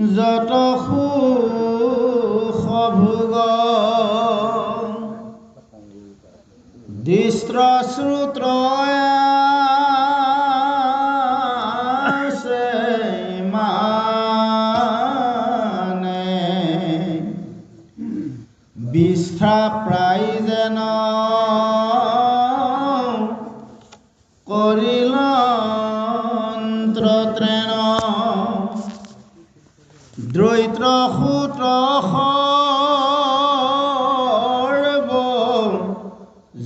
যত সুখ ভোগ দৃষ্ট শ্ৰোত্ৰ আছে মানে বিষ্ঠা প্ৰায় যেন কৰিল অন্ত্ৰত্ৰেণ দ্বৈত্ৰ সূত্ৰ সৰ্ব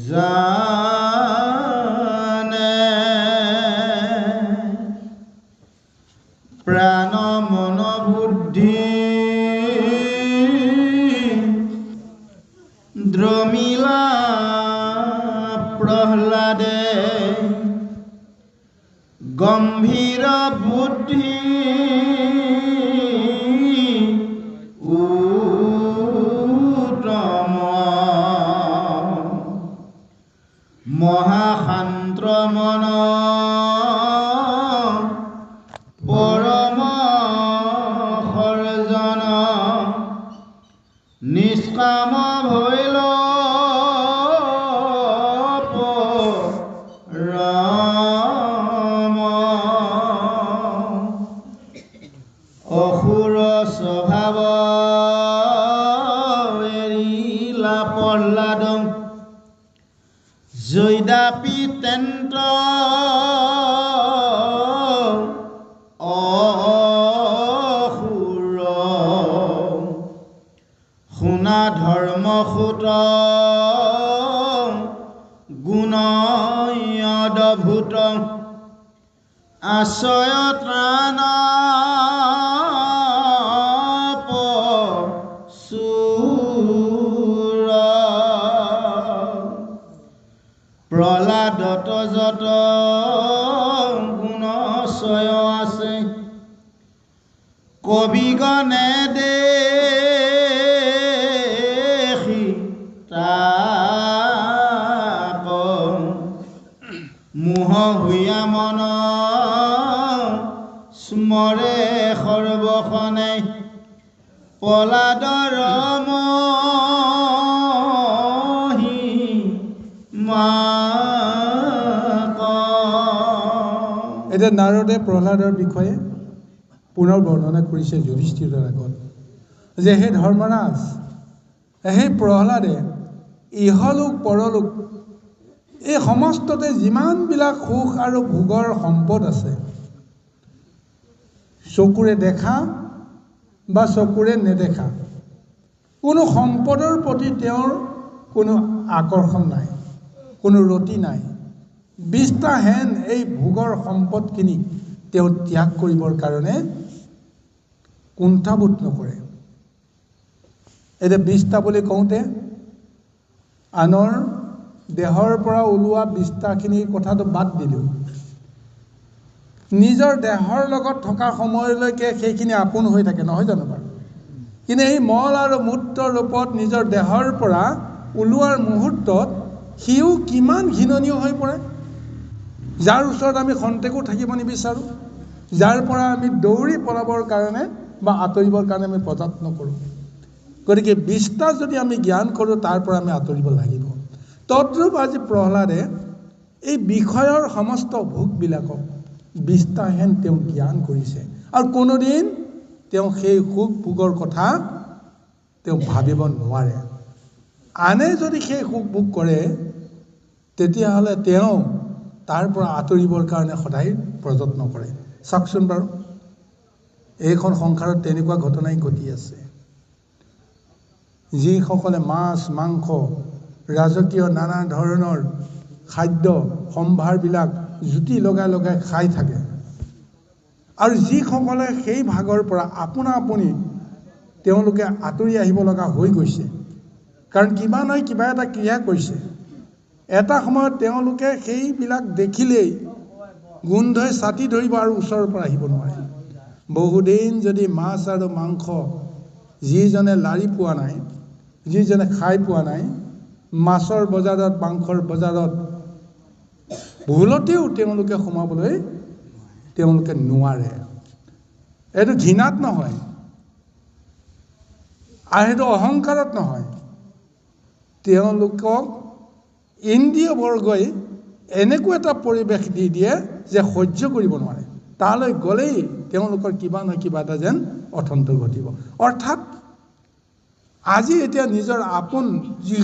জানে প্ৰাণ মন বুদ্ধি দ্ৰমিলা প্ৰহ্লাদে গম্ভীৰ বুদ্ধি উত্তম মহাশান্ত মন পৰম সৰ্জন নিষ্কাম ভৈল অসুৰ স্বভাৱ এৰিলা প্ৰহ্লাদ জৈদাপি তেন্ত অসুৰ শুনা ধৰ্মসূত গুণয়দভূত আশ্ৰয় ত্ৰাণ প্ৰহ্লাদত যত গুণচয় আছে কবিগণে দেখি তাক মোহ হুয়া মন স্মৰে সৰ্বক্ষণে প্ৰহ্লাদৰ এতিয়া নাৰদে প্ৰহ্লাদৰ বিষয়ে পুনৰ বৰ্ণনা কৰিছে যুধিষ্ঠিৰৰ আগত যে হে ধৰ্মৰাজ, সেই প্ৰহ্লাদে ইহলোক পৰলোক এই সমস্ততে যিমানবিলাক সুখ আৰু ভোগৰ সম্পদ আছে, চকুৰে দেখা বা চকুৰে নেদেখা কোনো সম্পদৰ প্ৰতি তেওঁৰ কোনো আকৰ্ষণ নাই, কোনো ৰতি নাই। বিস্তাহেন এই ভোগৰ সম্পদখিনি তেওঁ ত্যাগ কৰিবৰ কাৰণে কুণ্ঠাবোধ নকৰে। এতিয়া বিস্তা বুলি কওঁতে আনৰ দেহৰ পৰা ওলোৱা বিস্তাখিনিৰ কথাটো বাদ দিলোঁ, নিজৰ দেহৰ লগত থকা সময়লৈকে সেইখিনি আপোন হৈ থাকে, নহয় জানো বাৰু? কিন্তু এই মল আৰু মূত্ৰ ৰূপত নিজৰ দেহৰ পৰা ওলোৱাৰ মুহূৰ্তত সিও কিমান ঘৃণনীয় হৈ পৰে, যাৰ ওচৰত আমি খন্তেকো থাকিব নিবিচাৰোঁ, যাৰ পৰা আমি দৌৰি পলাবৰ কাৰণে বা আঁতৰিবৰ কাৰণে আমি প্ৰযত্ন কৰোঁ। গতিকে বিস্তা যদি আমি জ্ঞান কৰোঁ তাৰ পৰা আমি আঁতৰিব লাগিব। তদ্ৰূপ আজি প্ৰহ্লাদে এই বিষয়ৰ সমস্ত ভোগবিলাকক বিস্তাহেন তেওঁ জ্ঞান কৰিছে আৰু কোনোদিন তেওঁ সেই সুখ ভোগৰ কথা তেওঁ ভাবিব নোৱাৰে। আনে যদি সেই সুখ ভোগ কৰে তেতিয়াহ'লে তেওঁ তাৰ পৰা আঁতৰিবৰ কাৰণে সদায় প্ৰযত্ন কৰে। চাওকচোন বাৰু, এইখন সংসাৰত তেনেকুৱা ঘটনাই ঘটি আছে। যিসকলে মাছ মাংস ৰাজকীয় নানা ধৰণৰ খাদ্য সম্ভাৰবিলাক জুতি লগাই লগাই খাই থাকে, আৰু যিসকলে সেই ভাগৰ পৰা আপোনা আপুনি তেওঁলোকে আঁতৰি আহিব লগা হৈ গৈছে, কাৰণ কিবা নহয় কিবা এটা ক্ৰিয়া কৰিছে। এটা সময়ত তেওঁলোকে সেইবিলাক দেখিলেই গোন্ধই ছাতি ধৰিব আৰু ওচৰৰ পৰা আহিব নোৱাৰে। বহুদিন যদি মাছ আৰু মাংস যিজনে লাৰি পোৱা নাই, যিজনে খাই পোৱা নাই, মাছৰ বজাৰত মাংসৰ বজাৰত ভুলতেও সোমাবলৈ নোৱাৰে। এইটো ঘৃণাত নহয়, আৰু সেইটো অহংকাৰত নহয়, তেওঁলোকক ইন্দ্ৰিয় বৰ্গই এনেকুৱা এটা পৰিৱেশ দি দিয়ে যে সহ্য কৰিব নোৱাৰে। তালৈ গ'লেই তেওঁলোকৰ কিবা নহয় কিবা এটা যেন অথন্ত ঘটিব। অৰ্থাৎ আজি এতিয়া নিজৰ আপোন যি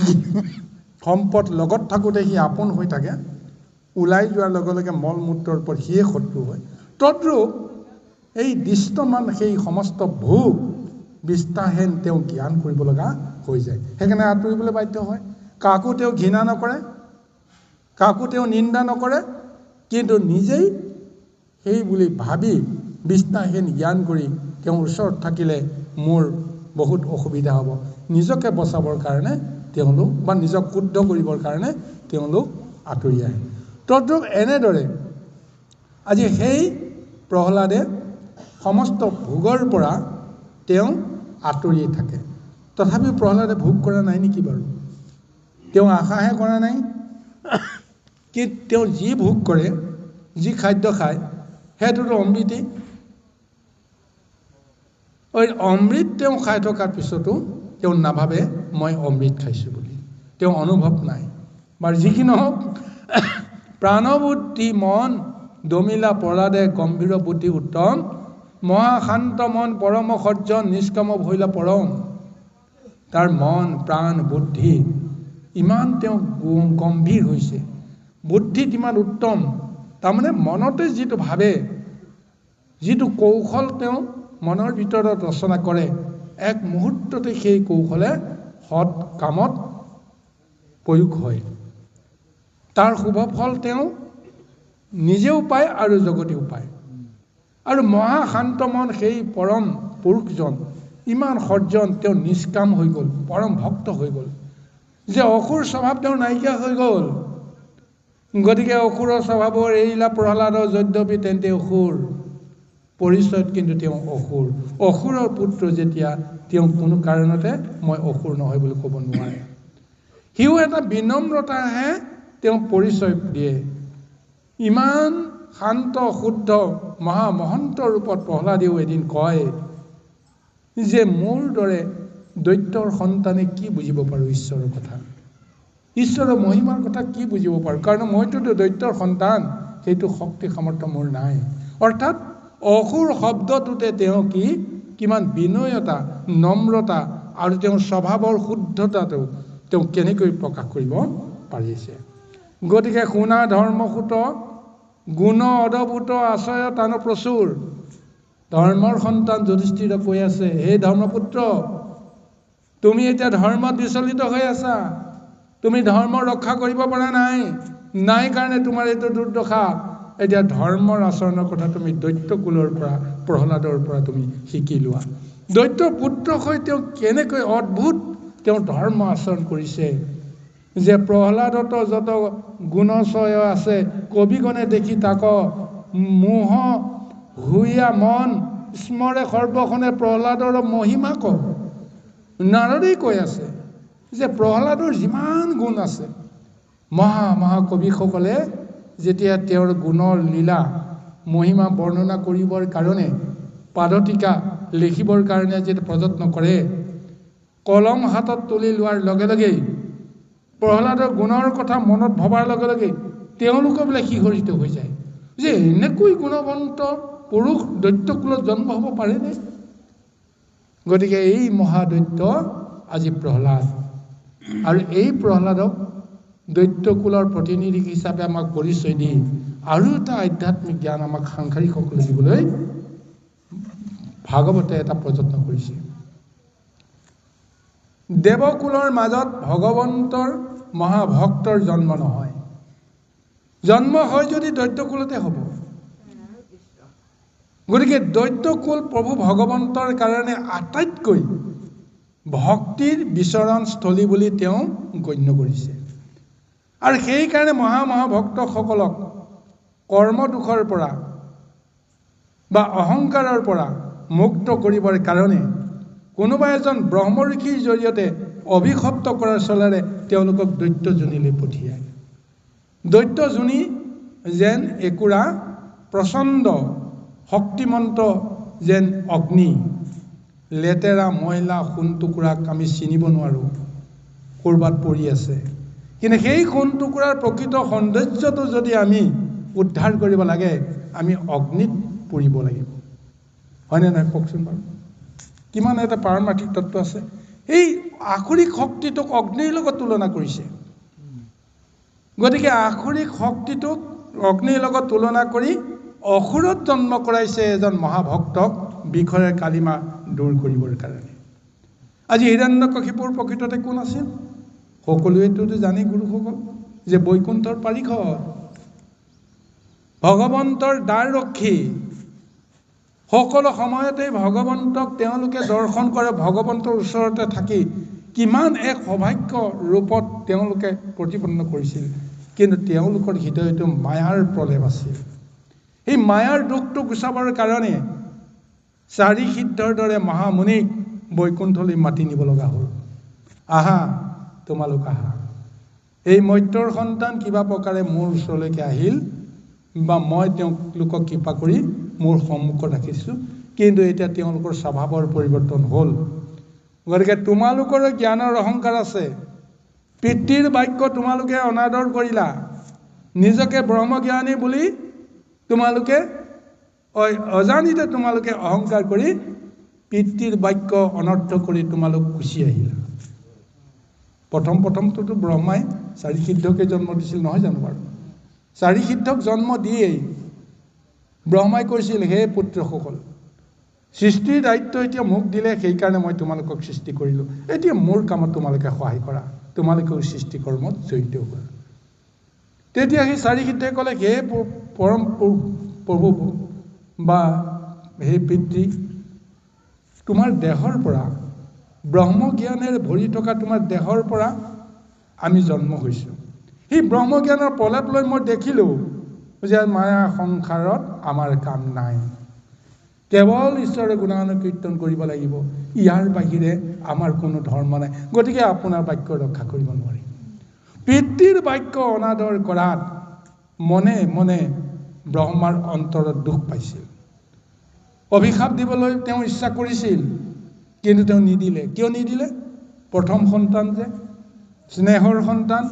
সম্পদ লগত থাকোঁতে সি আপোন হৈ থাকে, ওলাই যোৱাৰ লগে লগে মল মূত্ৰৰ ওপৰত সিয়ে শত্ৰু হয়। তদ্ৰূপ এই দৃষ্টমান সেই সমস্ত ভোগ বিস্তাৰহেন তেওঁ জ্ঞান কৰিব লগা হৈ যায়। সেইকাৰণে আঁতৰিবলৈ বাধ্য হয়। কাকো তেওঁ ঘৃণা নকৰে, কাকো তেওঁ নিন্দা নকৰে, কিন্তু নিজেই সেই বুলি ভাবি বিস্তাৰহীন জ্ঞান কৰি তেওঁৰ ওচৰত থাকিলে মোৰ বহুত অসুবিধা হ'ব, নিজকে বচাবৰ কাৰণে তেওঁলোক বা নিজক শুদ্ধ কৰিবৰ কাৰণে তেওঁলোক আঁতৰি আহে। তদ্ৰূপ এনেদৰে আজি সেই প্ৰহ্লাদে সমস্ত ভোগৰ পৰা তেওঁ আঁতৰিয়ে থাকে। তথাপিও প্ৰহ্লাদে ভোগ কৰা নাই নেকি বাৰু? তেওঁ আশাহে কৰা নাই কি তেওঁ যি ভোগ কৰে, যি খাদ্য খায় সেইটোতো অমৃতেই। অমৃত তেওঁ খাই থকাৰ পিছতো তেওঁ নাভাবে মই অমৃত খাইছোঁ বুলি, তেওঁ অনুভৱ নাই। বাৰু যি কি নহওক, প্ৰাণবুদ্ধি মন দমিলা প্ৰহ্লাদে গম্ভীৰ বুদ্ধি উত্তম, মহাশান্ত মন পৰম সজ্জন নিষ্কাম ভৈলা পৰম। তাৰ মন প্ৰাণ বুদ্ধি ইমান তেওঁ গম্ভীৰ হৈছে, বুদ্ধিত ইমান উত্তম, তাৰমানে মনতে যিটো ভাবে, যিটো কৌশল তেওঁ মনৰ ভিতৰত ৰচনা কৰে, এক মুহূৰ্ততে সেই কৌশলে সৎ কামত প্ৰয়োগ হয়। তাৰ শুভ ফল তেওঁ নিজেও পায় আৰু জগতেও পায়। আৰু মহাশান্ত মন সেই পৰম পুৰুষজন ইমান সজ্জন, তেওঁ নিষ্কাম হৈ গ'ল, পৰম ভক্ত হৈ গ'ল, যে অসুৰ স্বভাৱ তেওঁৰ নাইকিয়া হৈ গ'ল। গতিকে অসুৰৰ স্বভাৱৰ এৰিলা প্ৰহ্লাদৰ যদ্যপি তেন্তে অসুৰ পৰিচয়ত কিন্তু তেওঁ অসুৰ। অসুৰৰ পুত্ৰ যেতিয়া তেওঁ কোনো কাৰণতে মই অসুৰ নহয় বুলি ক'ব নোৱাৰে। সিও এটা বিনম্ৰতাহে তেওঁ পৰিচয় দিয়ে। ইমান শান্ত শুদ্ধ মহামহন্ত ৰূপত প্ৰহ্লাদেও এদিন কয় যে মোৰ দৰে দৈত্যৰ সন্তানে কি বুজিব পাৰোঁ ঈশ্বৰৰ কথা, ঈশ্বৰৰ মহিমাৰ কথা কি বুজিব পাৰোঁ, কাৰণ মইতোতো দৈত্যৰ সন্তান, সেইটো শক্তি সামৰ্থ্য মোৰ নাই। অৰ্থাৎ অসুৰ শব্দটোতে তেওঁ কিমান বিনয়তা, নম্ৰতা আৰু তেওঁৰ স্বভাৱৰ শুদ্ধতাটো তেওঁ কেনেকৈ প্ৰকাশ কৰিব পাৰিছে। গতিকে শুনা ধৰ্মসূত গুণ অদভূত আশ্ৰয় তান প্ৰচুৰ। ধৰ্মৰ সন্তান যুধিষ্ঠিৰক কৈ আছে, হে ধৰ্মপুত্ৰ, তুমি এতিয়া ধৰ্মত বিচলিত হৈ আছা, তুমি ধৰ্ম ৰক্ষা কৰিব পৰা নাই কাৰণে তোমাৰ এইটো দুৰ্দশা। এতিয়া ধৰ্মৰ আচৰণৰ কথা তুমি দৈত্য কুলৰ পৰা প্ৰহ্লাদৰ পৰা তুমি শিকি লোৱা। দৈত্য পুত্ৰ হৈ তেওঁ কেনেকৈ অদ্ভুত তেওঁ ধৰ্ম আচৰণ কৰিছে, যে প্ৰহ্লাদত যত গুণচয় আছে, কবিগণে দেখি তাক মোহ হুইয়া মন স্মৰে সৰ্বখনে প্ৰহ্লাদৰ মহিমা ক। নাৰদেই কৈ আছে যে প্ৰহ্লাদৰ যিমান গুণ আছে, মহাকবিসকলে যেতিয়া তেওঁৰ গুণৰ লীলা মহিমা বৰ্ণনা কৰিবৰ কাৰণে পাদটিকা লিখিবৰ কাৰণে যেতিয়া প্ৰযত্ন কৰে, কলম হাতত তুলি লোৱাৰ লগে লগেই প্ৰহ্লাদৰ গুণৰ কথা মনত ভবাৰ লগে লগে তেওঁলোকো বোলে শিহৰিত হৈ যায় যে এনেকৈ গুণৱন্ত পুৰুষ দৈত্যকুলত জন্ম হ'ব পাৰেনে? গতিকে এই মহাদৈত্য আজি প্ৰহ্লাদ, আৰু এই প্ৰহ্লাদক দৈত্যকুলৰ প্ৰতিনিধি হিচাপে আমাক পৰিচয় দি আৰু এটা আধ্যাত্মিক জ্ঞান আমাক সাংসাৰিকসকলে দিবলৈ ভাগৱতে এটা প্ৰযত্ন কৰিছে। দেৱকুলৰ মাজত ভগৱন্তৰ মহাভক্তৰ জন্ম নহয়, জন্ম হয় যদি দৈত্যকুলতে হ'ব। গতিকে দৈত্যকুল প্ৰভু ভগৱন্তৰ কাৰণে আটাইতকৈ ভক্তিৰ বিচৰণস্থলী বুলি তেওঁ গণ্য কৰিছে। আৰু সেইকাৰণে মহাভক্তসকলক কৰ্ম দুখৰ পৰা বা অহংকাৰৰ পৰা মুক্ত কৰিবৰ কাৰণে কোনোবা এজন ব্ৰহ্ম ঋষিৰ জৰিয়তে অভিশপ্ত কৰাৰ চলেৰে তেওঁলোকক দৈত্য যোনিলৈ পঠিয়ায়। দৈত্য যোনি যেন একোৰা প্ৰচণ্ড শক্তিমন্ত যেন অগ্নি, লেতেৰা ময়লা সোণ টুকুৰাক আমি চিনিব নোৱাৰোঁ, ক'ৰবাত পৰি আছে। কিন্তু সেই সোণ টুকুৰাৰ প্ৰকৃত সৌন্দৰ্যটো যদি আমি উদ্ধাৰ কৰিব লাগে, আমি অগ্নিত পুৰিব লাগিব, হয়নে নহয় কওকচোন বাৰু? কিমান এটা পাৰমাৰ্থিক তত্ত্ব আছে। এই আসুৰিক শক্তিটোক অগ্নিৰ লগত তুলনা কৰিছে। গতিকে আসুৰিক শক্তিটোক অগ্নিৰ লগত তুলনা কৰি অসুৰত জন্ম কৰাইছে এজন মহাভক্তক বিষৰে কালিমা দূৰ কৰিবৰ কাৰণে। আজি হিৰণ্যকশিপুৰ প্ৰকৃততে কোন আছিল? সকলোৱেতো জানে গুৰুসকল, যে বৈকুণ্ঠৰ পাৰিষদ, ভগৱন্তৰ দ্বাৰৰক্ষী। সকলো সময়তে ভগৱন্তক তেওঁলোকে দৰ্শন কৰে, ভগৱন্তৰ ওচৰতে থাকি কিমান এক সৌভাগ্য ৰূপত তেওঁলোকে প্ৰতিপন্ন কৰিছিল। কিন্তু তেওঁলোকৰ হৃদয়তো মায়াৰ প্ৰলেপ আছিল। এই মায়াৰ দুখটো গুচাবৰ কাৰণে চাৰি সিদ্ধৰ দৰে মহামুনিক বৈকুণ্ঠলৈ মাতি নিব লগা হ'ল। আহা, তোমালোক আহা। এই মৈত্ৰৰ সন্তান কিবা প্ৰকাৰে মোৰ ওচৰলৈকে আহিল, বা মই তেওঁলোকক কৃপা কৰি মোৰ সন্মুখত ৰাখিছোঁ, কিন্তু এতিয়া তেওঁলোকৰ স্বভাৱৰ পৰিৱৰ্তন হ'ল। গতিকে তোমালোকৰো জ্ঞানৰ অহংকাৰ আছে। পিতৃৰ বাক্য তোমালোকে অনাদৰ কৰিলা, নিজকে ব্ৰহ্মজ্ঞানী বুলি তোমালোকে অজানিতে তোমালোকে অহংকাৰ কৰি পিতৃৰ বাক্য অনৰ্থ কৰি তোমালোক গুচি আহিলা। প্ৰথমটোতো ব্ৰহ্মাই চাৰি সিদ্ধকে জন্ম দিছিল, নহয় জানো বাৰু? চাৰি সিদ্ধক জন্ম দিয়েই ব্ৰহ্মাই কৈছিল, হে পুত্ৰসকল, সৃষ্টিৰ দায়িত্ব এতিয়া মোক দিলে, সেইকাৰণে মই তোমালোকক সৃষ্টি কৰিলোঁ। এতিয়া মোৰ কামত তোমালোকে সহায় কৰা, তোমালোকেও সৃষ্টি কৰ্মত জড়িত হোৱা। তেতিয়া সেই চাৰি সিদ্ধই ক'লে, হে পৰম প্ৰভু বা হে পিতৃ, তোমাৰ দেহৰ পৰা, ব্ৰহ্মজ্ঞানেৰে ভৰি থকা তোমাৰ দেহৰ পৰা আমি জন্ম হৈছোঁ। সেই ব্ৰহ্মজ্ঞানৰ প্ৰলেপ লৈ মই দেখিলোঁ যে মায়া সংসাৰত আমাৰ কাম নাই, কেৱল ঈশ্বৰৰ গুণগান কীৰ্তন কৰিব লাগিব, ইয়াৰ বাহিৰে আমাৰ কোনো ধৰ্ম নাই। গতিকে আপোনাৰ বাক্য ৰক্ষা কৰিব নোৱাৰিম। পিতৃৰ বাক্য অনাদৰ কৰাত মনে মনে ব্ৰহ্মাৰ অন্তৰত দুখ পাইছিল। অভিশাপ দিবলৈ তেওঁ ইচ্ছা কৰিছিল, কিন্তু তেওঁ নিদিলে। কিয় নিদিলে? প্ৰথম সন্তান যে, স্নেহৰ সন্তান,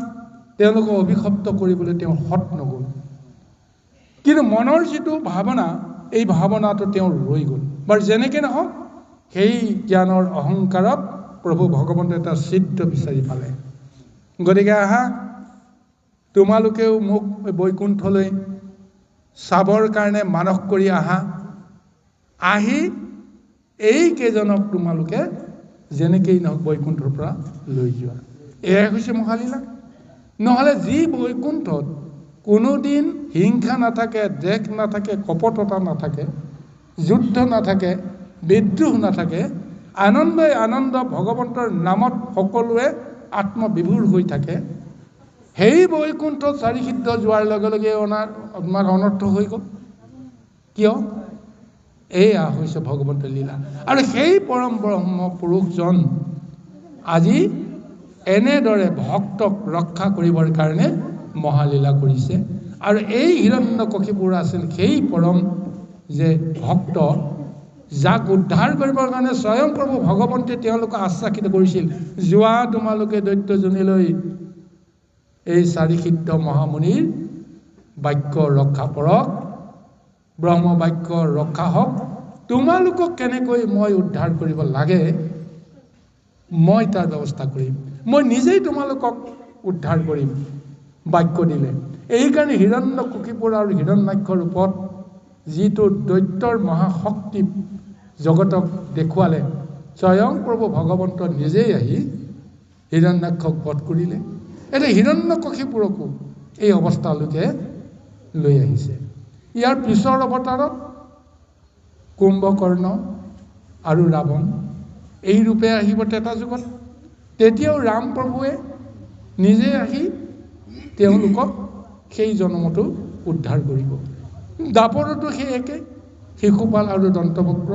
তেওঁলোকক অভিশপ্ত কৰিবলৈ তেওঁৰ সৎ নগ'ল। কিন্তু মনৰ যিটো ভাৱনা, এই ভাৱনাটো তেওঁৰ ৰৈ গ'ল। বাৰু যেনেকৈ নহওক, সেই জ্ঞানৰ অহংকাৰত প্ৰভু ভগৱন্তে এটা ছিদ্ৰ বিচাৰি পালে। গতিকে আহা, তোমালোকেও মোক বৈকুণ্ঠলৈ চাবৰ কাৰণে মানস কৰি আহা। আহি এইকেইজনক তোমালোকে যেনেকেই নহওক বৈকুণ্ঠৰ পৰা লৈ যোৱা। এয়াই হৈছে মহালীলা। নহ'লে যি বৈকুণ্ঠত কোনোদিন হিংসা নাথাকে, দেশ নাথাকে, কপটতা নাথাকে, যুদ্ধ নাথাকে, বিদ্ৰোহ নাথাকে, আনন্দই আনন্দ ভগৱন্তৰ নামত সকলোৱে আত্মবিভোৰ হৈ থাকে, সেই বৈকুণ্ঠত চাৰি সিদ্ধ যোৱাৰ লগে লগে আমাৰ অনৰ্থ হৈ গ'ল। কিয়? এয়া হৈছে ভগৱন্তৰ লীলা। আৰু সেই পৰম ব্ৰহ্ম পুৰুষজন আজি এনেদৰে ভক্তক ৰক্ষা কৰিবৰ কাৰণে মহালীলা কৰিছে। আৰু এই হিৰণ্যকশিপুৰ আছিল সেই পৰম যে ভক্ত, যাক উদ্ধাৰ কৰিবৰ কাৰণে স্বয়ং প্ৰভু ভগৱন্তে তেওঁলোকক আশ্বাসিত কৰিছিল, যোৱা তোমালোকে দৈত্যজনীলৈ, এই চাৰি সিদ্ধ মহামুনিৰ বাক্য ৰক্ষা কৰক, ব্ৰহ্ম বাক্য ৰক্ষা হওক, তোমালোকক কেনেকৈ মই উদ্ধাৰ কৰিব লাগে মই তাৰ ব্যৱস্থা কৰিম, মই নিজেই তোমালোকক উদ্ধাৰ কৰিম, বাক্য দিলে। এইকাৰণে হিৰণ্যকশিপুৰ আৰু হিৰণ্যাক্ষৰ ৰূপত যিটো দৈত্যৰ মহাশক্তি জগতক দেখুৱালে, স্বয়ং প্ৰভু ভগৱন্ত নিজেই আহি হিৰণ্যাক্ষক বধ কৰিলে। এতিয়া হিৰণ্যকশিপুৰকো এই অৱস্থালৈকে লৈ আহিছে। ইয়াৰ পিছৰ অৱতাৰত কুম্ভকৰ্ণ আৰু ৰাৱণ এই ৰূপে আহিব ত্ৰেতা যুগত। তেতিয়াও ৰাম প্ৰভুৱে নিজে আহি তেওঁলোকক সেই জন্মটো উদ্ধাৰ কৰিব। দাপৰতো সেই একে, শিশুপাল আৰু দন্তবক্ৰ,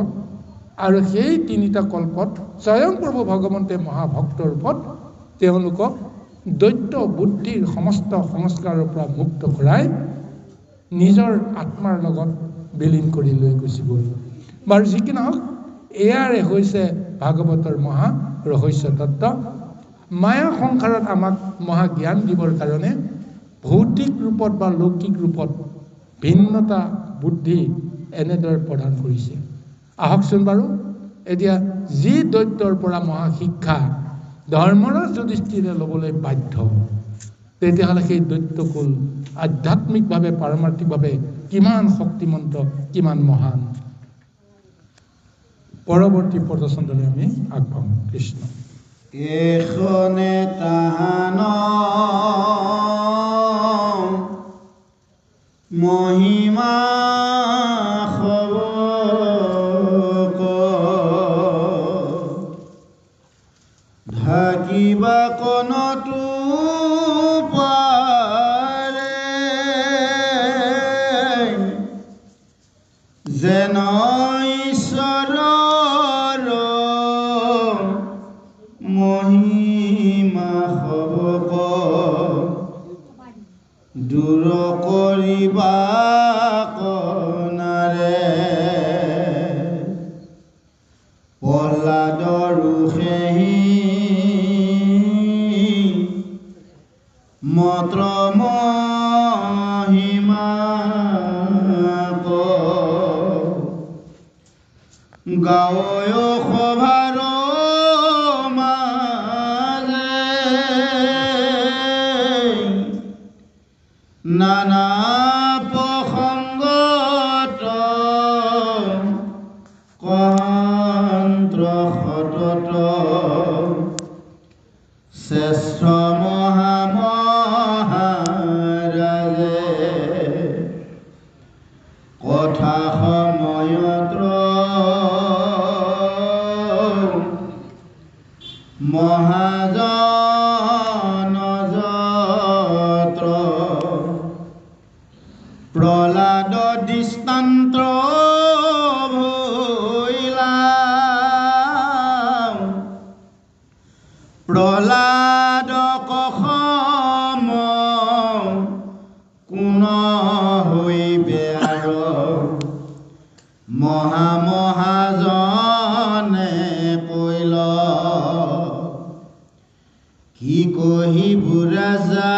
আৰু সেই তিনিটা কল্পত স্বয়ং প্ৰভু ভগৱন্তে মহাভক্তৰ ৰূপত তেওঁলোকক দৈত্য বুদ্ধিৰ সমস্ত সংস্কাৰৰ পৰা মুক্ত কৰাই নিজৰ আত্মাৰ লগত বিলীন কৰি লৈ গুচি গ'ল। বাৰু যি কি নহওক, এয়াৰে হৈছে ভাগৱতৰ মহা ৰহস্য তত্ত্ব। মায়া সংসাৰত আমাক মহা জ্ঞান দিবৰ কাৰণে ভৌতিক ৰূপত বা লৌকিক ৰূপত ভিন্নতা বুদ্ধি এনেদৰে প্ৰদান কৰিছে। আহকচোন বাৰু এতিয়া যি দৈত্যৰ পৰা মহা শিক্ষা ধৰ্মৰাজ যুধিষ্ঠিৰে ল'বলৈ বাধ্য, তেতিয়াহ'লে সেই দৈত্যকুল আধ্যাত্মিকভাৱে পাৰমাৰ্থিকভাৱে কিমান শক্তিমন্ত, কিমান মহান। পৰৱৰ্তী পদচন্দলৈ আমি আগবাঢ়ো। কৃষ্ণ এখনে তাহান মহিমা খবক ঢাকিবা কণটো পাৰে যেন ঈশ্বৰৰ মহিমা খবক দূৰ কৰিবা কণাৰে প্ৰহ্লাদৰো সেহি মন্ত্ৰ মহিমা গাৱৈ সভাৰ নানা প্ৰসংগত কন্ত্ৰ সতত শ্ৰেষ্ঠ মহাৰাজে কথা সময়ত মহাজন যত্ৰ প্ৰহ্লাদ দৃষ্টান্ত ভৈলা প্ৰহ্লাদ কসম কোন হৈবে আৰু মহাজনে কৈল কি কহিবু ৰাজা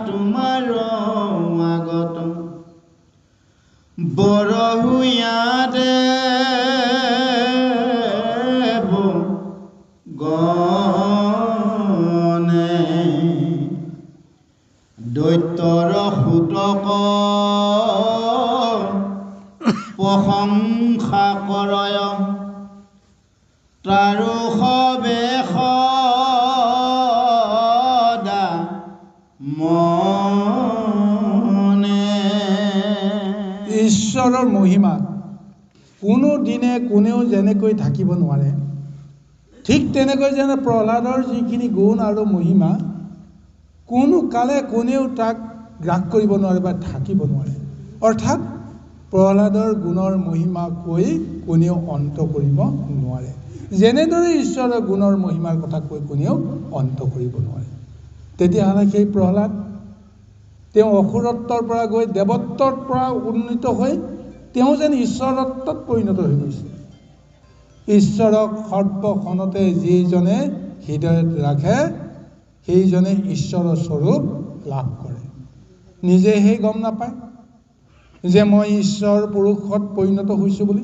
তোমাৰ আগত বৰহুয়া দেৱ গণে দৈত্যৰ সুতক প্ৰশংসা কৰয় তাৰো সবে সদা মনে। ঈশ্বৰৰ মহিমা কোনো দিনে কোনেও যেনেকৈ ঢাকিব নোৱাৰে, ঠিক তেনেকৈ যেনে প্ৰহ্লাদৰ যিখিনি গুণ আৰু মহিমা কোনো কালে কোনেও তাক গ্ৰাস কৰিব নোৱাৰে বা ঢাকিব নোৱাৰে। অৰ্থাৎ প্ৰহ্লাদৰ গুণৰ মহিমা কৈ কোনেও অন্ত কৰিব নোৱাৰে, যেনেদৰে ঈশ্বৰৰ গুণৰ মহিমাৰ কথা কৈ কোনেও অন্ত কৰিব নোৱাৰে। তেতিয়াহ'লে সেই প্ৰহ্লাদ তেওঁ অসুৰত্বৰ পৰা গৈ দেৱত্বৰ পৰা উন্নীত হৈ তেওঁ যেন ঈশ্বৰত্বত পৰিণত হৈ গৈছে। ঈশ্বৰক সৰ্বক্ষণতে যিজনে হৃদয়ত ৰাখে সেইজনে ঈশ্বৰৰ স্বৰূপ লাভ কৰে। নিজে সেই গম নাপায় যে মই ঈশ্বৰ পুৰুষত পৰিণত হৈছোঁ বুলি।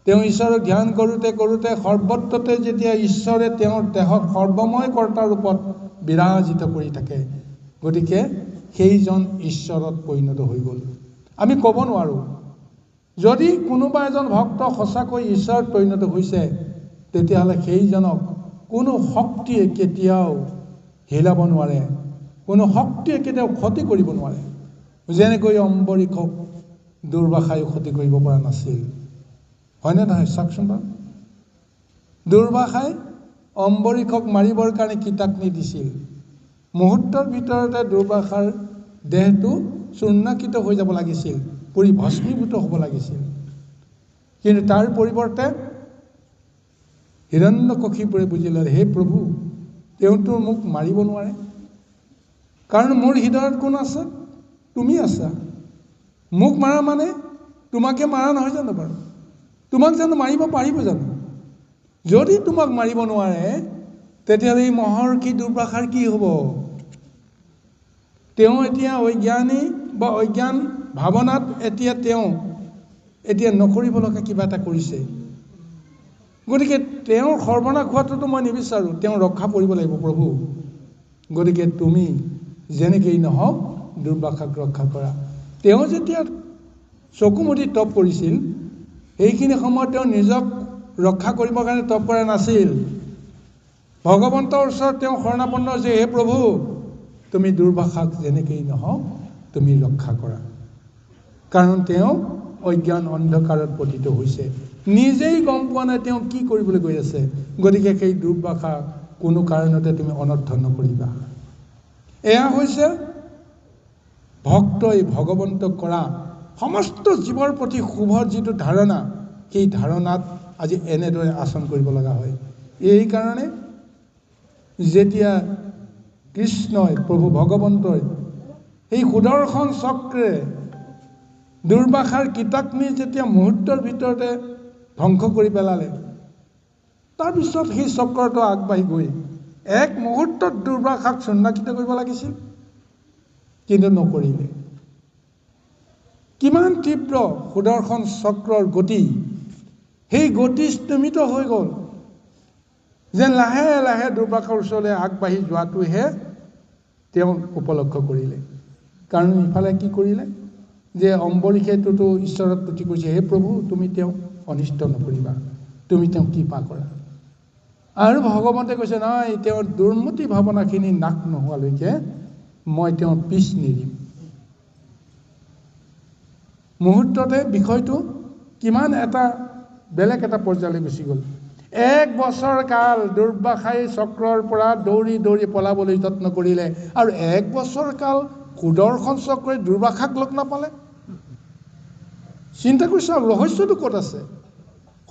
তেওঁ ঈশ্বৰক ধ্যান কৰোঁতে কৰোঁতে সৰ্বত্ৰতে যেতিয়া ঈশ্বৰে তেওঁৰ দেহত সৰ্বময় কৰ্তাৰ ৰূপত বিৰাজিত কৰি থাকে, গতিকে সেইজন ঈশ্বৰত পৰিণত হৈ গ'ল। আমি ক'ব নোৱাৰোঁ যদি কোনোবা এজন ভক্ত সঁচাকৈ ঈশ্বৰত পৰিণত হৈছে, তেতিয়াহ'লে সেইজনক কোনো শক্তিয়ে কেতিয়াও হিলাব নোৱাৰে, কোনো শক্তিয়ে কেতিয়াও ক্ষতি কৰিব নোৱাৰে। যেনেকৈ অম্বৰীষক দুৰ্বাসাই ক্ষতি কৰিব পৰা নাছিল, হয়নে নহয়? চাওকচোন বাৰু, দুৰ্বাসাই অম্বৰীষক মাৰিবৰ কাৰণে কিতাগ্নি দিছিল। মুহূৰ্তৰ ভিতৰতে দুৰ্বাসাৰ দেহটো চূৰ্ণাকৃত হৈ যাব লাগিছিল, পুৰি ভস্মীভূত হ'ব লাগিছিল। কিন্তু তাৰ পৰিৱৰ্তে হিৰণ্যকশিপুৰে বুজিলে, হে প্ৰভু, তেওঁতো মোক মাৰিব নোৱাৰে, কাৰণ মোৰ হৃদয়ত কোন আছে? তুমি আছা। মোক মাৰা মানে তোমাকে মাৰা নহয় জানো বাৰু? তোমাক জানো মাৰিব পাৰিব জানো? যদি তোমাক মাৰিব নোৱাৰে তেতিয়াহ'লে এই মহৰ কি দুৰ্বাসাৰ কি হ'ব? তেওঁ এতিয়া অজ্ঞানী বা অজ্ঞান ভাৱনাত এতিয়া নকৰিব লগা কিবা এটা কৰিছে। গতিকে তেওঁৰ সৰ্বনাশ হোৱাটোতো মই নিবিচাৰোঁ, তেওঁ ৰক্ষা কৰিব লাগিব প্ৰভু। গতিকে তুমি যেনেকেই নহওক দুৰ্বাসাক ৰক্ষা কৰা। তেওঁ যেতিয়া চকুমুদি তপ কৰিছিল সেইখিনি সময়ত তেওঁ নিজক ৰক্ষা কৰিবৰ কাৰণে তপ কৰা নাছিল। ভগৱন্তৰ ওচৰত তেওঁ শৰণাপন্ন যে হে প্ৰভু তুমি দুৰ্বাসাক যেনেকেই নহওক তুমি ৰক্ষা কৰা। কাৰণ তেওঁ অজ্ঞান অন্ধকাৰত পতিত হৈছে, নিজেই গম পোৱা নাই তেওঁ কি কৰিবলৈ গৈ আছে। গতিকে সেই দুৰ্বাসা কোনো কাৰণতে তুমি অনৰ্থ নকৰিবা। এয়া হৈছে ভক্তই ভগৱন্তক কৰা সমস্ত জীৱৰ প্ৰতি শুভৰ যিটো ধাৰণা, সেই ধাৰণাত আজি এনেদৰে আচৰণ কৰিব লগা হয়। এই কাৰণে যেতিয়া কৃষ্ণই প্ৰভু ভগৱন্তই সেই সুদৰ্শন চক্ৰেৰে দুৰ্বাসাৰ কিতাগ্নি যেতিয়া মুহূৰ্তৰ ভিতৰতে ধ্বংস কৰি পেলালে, তাৰপিছত সেই চক্ৰটো আগবাঢ়ি গৈ এক মুহূৰ্তত দুৰ্বাসাক চূৰ্ণাকিত কৰিব লাগিছিল, কিন্তু নকৰিলে। কিমান তীব্ৰ সুদৰ্শন চক্ৰৰ গতি, সেই গতি স্তম্ভিত হৈ গ'ল, যেন লাহে লাহে দুৰ্বাসাৰ ওচৰলৈ আগবাঢ়ি যোৱাটোহে তেওঁ উপলক্ষ কৰিলে। কাৰণ ইফালে কি কৰিলে যে অম্বৰীষেটোতো ঈশ্বৰক তুতি কৰিছে, হে প্ৰভু তুমি তেওঁক অনিষ্ট নকৰিবা, তুমি তেওঁক কৃপা কৰা। আৰু ভগৱন্তে কৈছে নাই, তেওঁৰ দুৰ্মতি ভাৱনাখিনি নাশ নোহোৱালৈকে মই তেওঁৰ পিছ নেৰিম। মুহূৰ্ততে বিষয়টো কিমান এটা বেলেগ এটা পৰ্যায়লৈ গুচি গ'ল। 1 বছৰ কাল দুৰ্বাসাই চক্ৰৰ পৰা দৌৰি দৌৰি পলাবলৈ যত্ন কৰিলে, আৰু 1 বছৰ কাল সুদৰ্শন চক্ৰই দুৰ্বাসাক লগ নাপালে। চিন্তা কৰি চাওক ৰহস্যটো ক'ত আছে।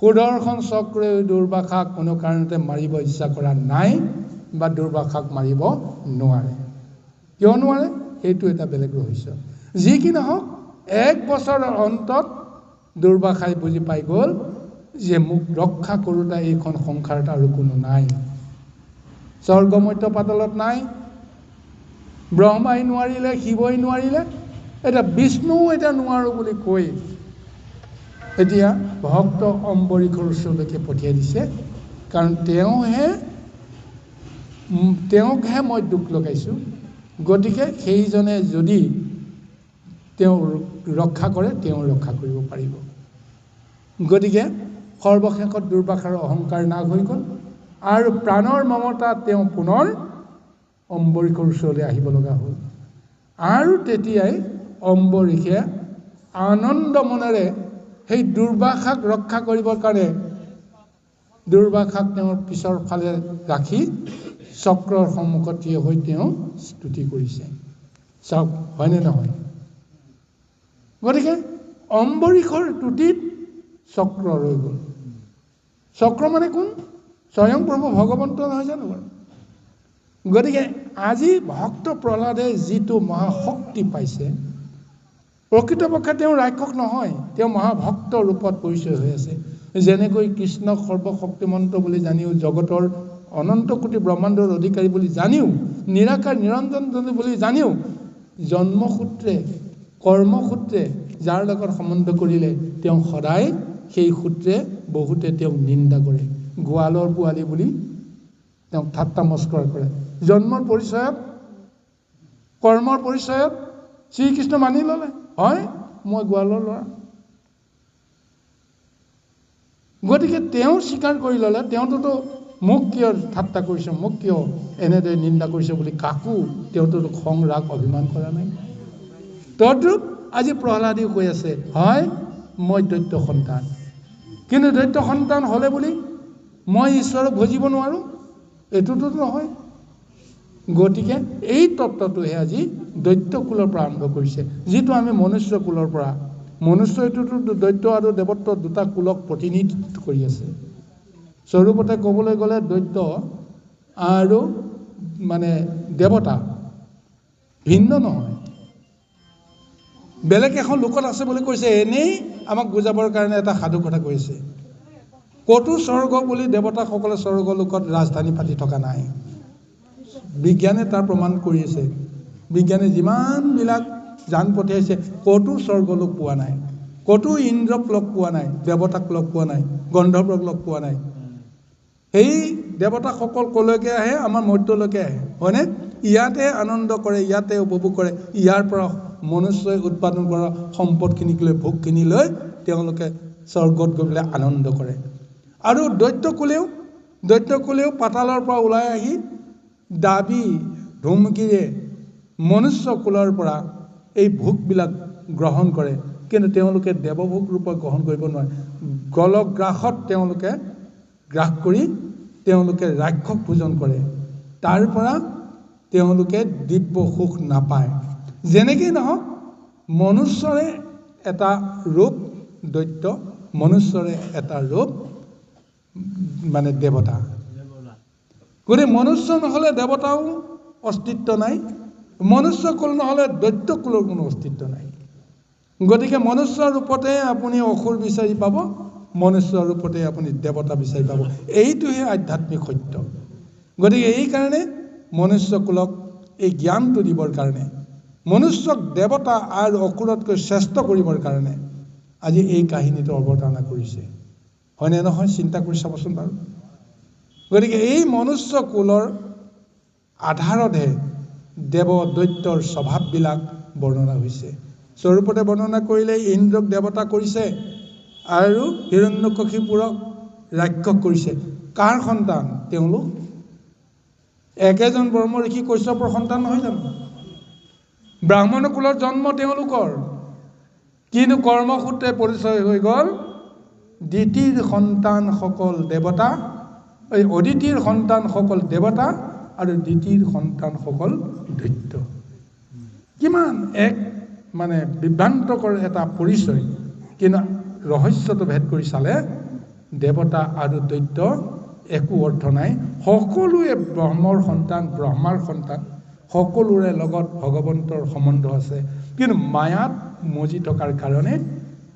সুদৰ্শন চক্ৰই দুৰ্বাসাক কোনো কাৰণতে মাৰিব ইচ্ছা কৰা নাই বা দুৰ্বাসাক মাৰিব নোৱাৰে। কিয় নোৱাৰে সেইটো এটা বেলেগ ৰহস্য। যি কি নহওক 1 বছৰৰ অন্তত দুৰ্বাসাই বুজি পাই গ'ল যে মোক ৰক্ষা কৰোঁতা এইখন সংসাৰত আৰু কোনো নাই। স্বৰ্গ মধ্য পাতালত নাই, ব্ৰহ্মাই নোৱাৰিলে, শিৱই নোৱাৰিলে, এতিয়া বিষ্ণুও এতিয়া নোৱাৰোঁ বুলি কৈ এতিয়া ভক্ত অম্বৰীষৰ ওচৰলৈকে পঠিয়াই দিছে। কাৰণ তেওঁকহে মই দুখ লগাইছোঁ, গতিকে সেইজনে যদি তেওঁ ৰক্ষা কৰে তেওঁ ৰক্ষা কৰিব পাৰিব। গতিকে সৰ্বশেষত দুৰ্বাসাৰ অহংকাৰ নাশ হৈ গ'ল, আৰু প্ৰাণৰ মমতা তেওঁ পুনৰ অম্বৰীষৰ ওচৰলৈ আহিব লগা হ'ল। আৰু তেতিয়াই অম্বৰীষে আনন্দ মনেৰে সেই দুৰ্বাসাক ৰক্ষা কৰিবৰ কাৰণে দুৰ্বাসাক তেওঁৰ পিছৰ ফালে ৰাখি চক্ৰৰ সন্মুখত থিয় হৈ তেওঁ স্তুতি কৰিছে। চাওক হয়নে নহয়? গতিকে অম্বৰীষৰ তুতিত চক্ৰ ৰৈ গ'ল। চক্ৰ মানে কোন? স্বয়ং প্ৰভু ভগৱন্ত নহয় জানো বাৰু? গতিকে আজি ভক্ত প্ৰহ্লাদে যিটো মহাশক্তি পাইছে, প্ৰকৃতপক্ষে তেওঁ ৰাক্ষস নহয়, তেওঁ মহাভক্ত ৰূপত পৰিচয় হৈ আছে। যেনেকৈ কৃষ্ণক সৰ্বশক্তিমন্ত বুলি জানিও, জগতৰ অনন্ত কোটি ব্ৰহ্মাণ্ডৰ অধিকাৰী বুলি জানিও, নিৰাকাৰ নিৰঞ্জন বুলি জানিও, জন্মসূত্ৰে কৰ্মসূত্ৰে যাৰ লগত সম্বন্ধ কৰিলে তেওঁ সদায় সেই সূত্ৰে বহুতে তেওঁক নিন্দা কৰে, গোৱালৰ পোৱালি বুলি তেওঁক ঠাট্টা মস্কৰা কৰে। জন্মৰ পৰিচয়ত, কৰ্মৰ পৰিচয়ত শ্ৰীকৃষ্ণ মানি ল'লে, হয় মই গোৱালৰ ল'ৰা। গতিকে তেওঁ স্বীকাৰ কৰি ল'লে, তেওঁতোতো মোক কিয় ঠাট্টা কৰিছে, মোক কিয় এনেদৰে নিন্দা কৰিছে বুলি কাকো তেওঁতোতো খং ৰাগ অভিমান কৰা নাই। তদ্ৰূপ আজি প্ৰহ্লাদেও কৈ আছে, হয় মই দৈত্য সন্তান, কিন্তু দৈত্য সন্তান হ'লে বুলি মই ঈশ্বৰক ভজিব নোৱাৰোঁ, এইটোতো নহয়। গতিকে এই তত্ত্বটোহে আজি দৈত্য কুলৰ পৰা আৰম্ভ কৰিছে, যিটো আমি মনুষ্য কুলৰ পৰা, মনুষ্য এইটোতো দৈত্য আৰু দেৱত্ব দুটা কুলক প্ৰতিনিধিত্ব কৰি আছে। স্বৰূপতে ক'বলৈ গ'লে দৈত্য আৰু দেৱতা ভিন্ন নহয়, বেলেগ এখন লোকত আছে বুলি কৈছে, এনেই আমাক বুজাবৰ কাৰণে এটা সাধু কথা কৈছে। ক'তো স্বৰ্গ বুলি দেৱতাসকলে স্বৰ্গলোকত ৰাজধানী পাতি থকা নাই। বিজ্ঞানে তাৰ প্ৰমাণ কৰি আছে। বিজ্ঞানে যিমানবিলাক যান পঠিয়াইছে ক'তো স্বৰ্গলোক পোৱা নাই, ক'তো ইন্দ্ৰক লগ পোৱা নাই, দেৱতাক লগ পোৱা নাই, গন্ধৰ্বক লগ পোৱা নাই। সেই দেৱতাসকল ক'লৈকে আহে? আমাৰ মৰ্ত্যলৈকে আহে, হয়নে? ইয়াতে আনন্দ কৰে, ইয়াতে উপভোগ কৰে। ইয়াৰ পৰা মনুষ্যই উৎপাদন কৰা সম্পদখিনিক লৈ, ভোগখিনি লৈ তেওঁলোকে স্বৰ্গত গৈ পেলাই আনন্দ কৰে। আৰু দৈত্যকুলেও পাতালৰ পৰা ওলাই আহি দাবী ধুমুকিৰে মনুষ্য কুলৰ পৰা এই ভোগবিলাক গ্ৰহণ কৰে, কিন্তু তেওঁলোকে দেৱভোগ ৰূপত গ্ৰহণ কৰিব নোৱাৰে। গলগ্ৰাসত তেওঁলোকে গ্ৰাস কৰি তেওঁলোকে ৰাক্ষস ভোজন কৰে। তাৰ পৰা তেওঁলোকে দিব্য সুখ নাপায়। যেনেকেই নহওক, মনুষ্যৰে এটা ৰূপ দৈত্য, মনুষ্যৰে এটা ৰূপ মানে দেৱতা। গতিকে মনুষ্য নহ'লে দেৱতাও অস্তিত্ব নাই, মনুষ্য কুল নহ'লে দৈত্য কুলৰ কোনো অস্তিত্ব নাই। গতিকে মনুষ্য ৰূপতে আপুনি অসুৰ বিচাৰি পাব, মনুষ্য ৰূপতে আপুনি দেৱতা বিচাৰি পাব। এইটোহে আধ্যাত্মিক সত্য। গতিকে এইকাৰণে মনুষ্য কুলক এই জ্ঞানটো দিবৰ কাৰণে, মনুষ্যক দেৱতা আৰু অসুৰতকৈ শ্ৰেষ্ঠ কৰিবৰ কাৰণে আজি এই কাহিনীটো অৱতাৰণা কৰিছে, হয়নে নহয়? চিন্তা কৰি চাবচোন বাৰু। গতিকে এই মনুষ্য কুলৰ আধাৰতহে দেৱ দৈত্যৰ স্বভাৱবিলাক বৰ্ণনা হৈছে। স্বৰূপতে বৰ্ণনা কৰিলে ইন্দ্ৰক দেৱতা কৰিছে আৰু হিৰণ্যকশিপুৰক ৰাক্ষস কৰিছে। কাৰ সন্তান তেওঁলোক? একেজন ব্ৰহ্ম ঋষি কশ্যপৰ সন্তান নহয় জানো? ব্ৰাহ্মণ কুলৰ জন্ম তেওঁলোকৰ, কিন্তু কৰ্মসূত্ৰে পৰিচয় হৈ গ'ল দিতিৰ সন্তানসকল দেৱতা, অদিতিৰ সন্তানসকল দেৱতা আৰু দিতিৰ সন্তানসকল দৈত্য। কিমান এক মানে বিভ্ৰান্তকৰ এটা পৰিচয়। কিন্তু ৰহস্যটো ভেদ কৰি চালে দেৱতা আৰু দৈত্য একো অৰ্থ নাই। সকলোৱে ব্ৰহ্মৰ সন্তান, ব্ৰহ্মাৰ সন্তান, সকলোৰে লগত ভগৱন্তৰ সম্বন্ধ আছে। কিন্তু মায়াত মজি থকাৰ কাৰণে,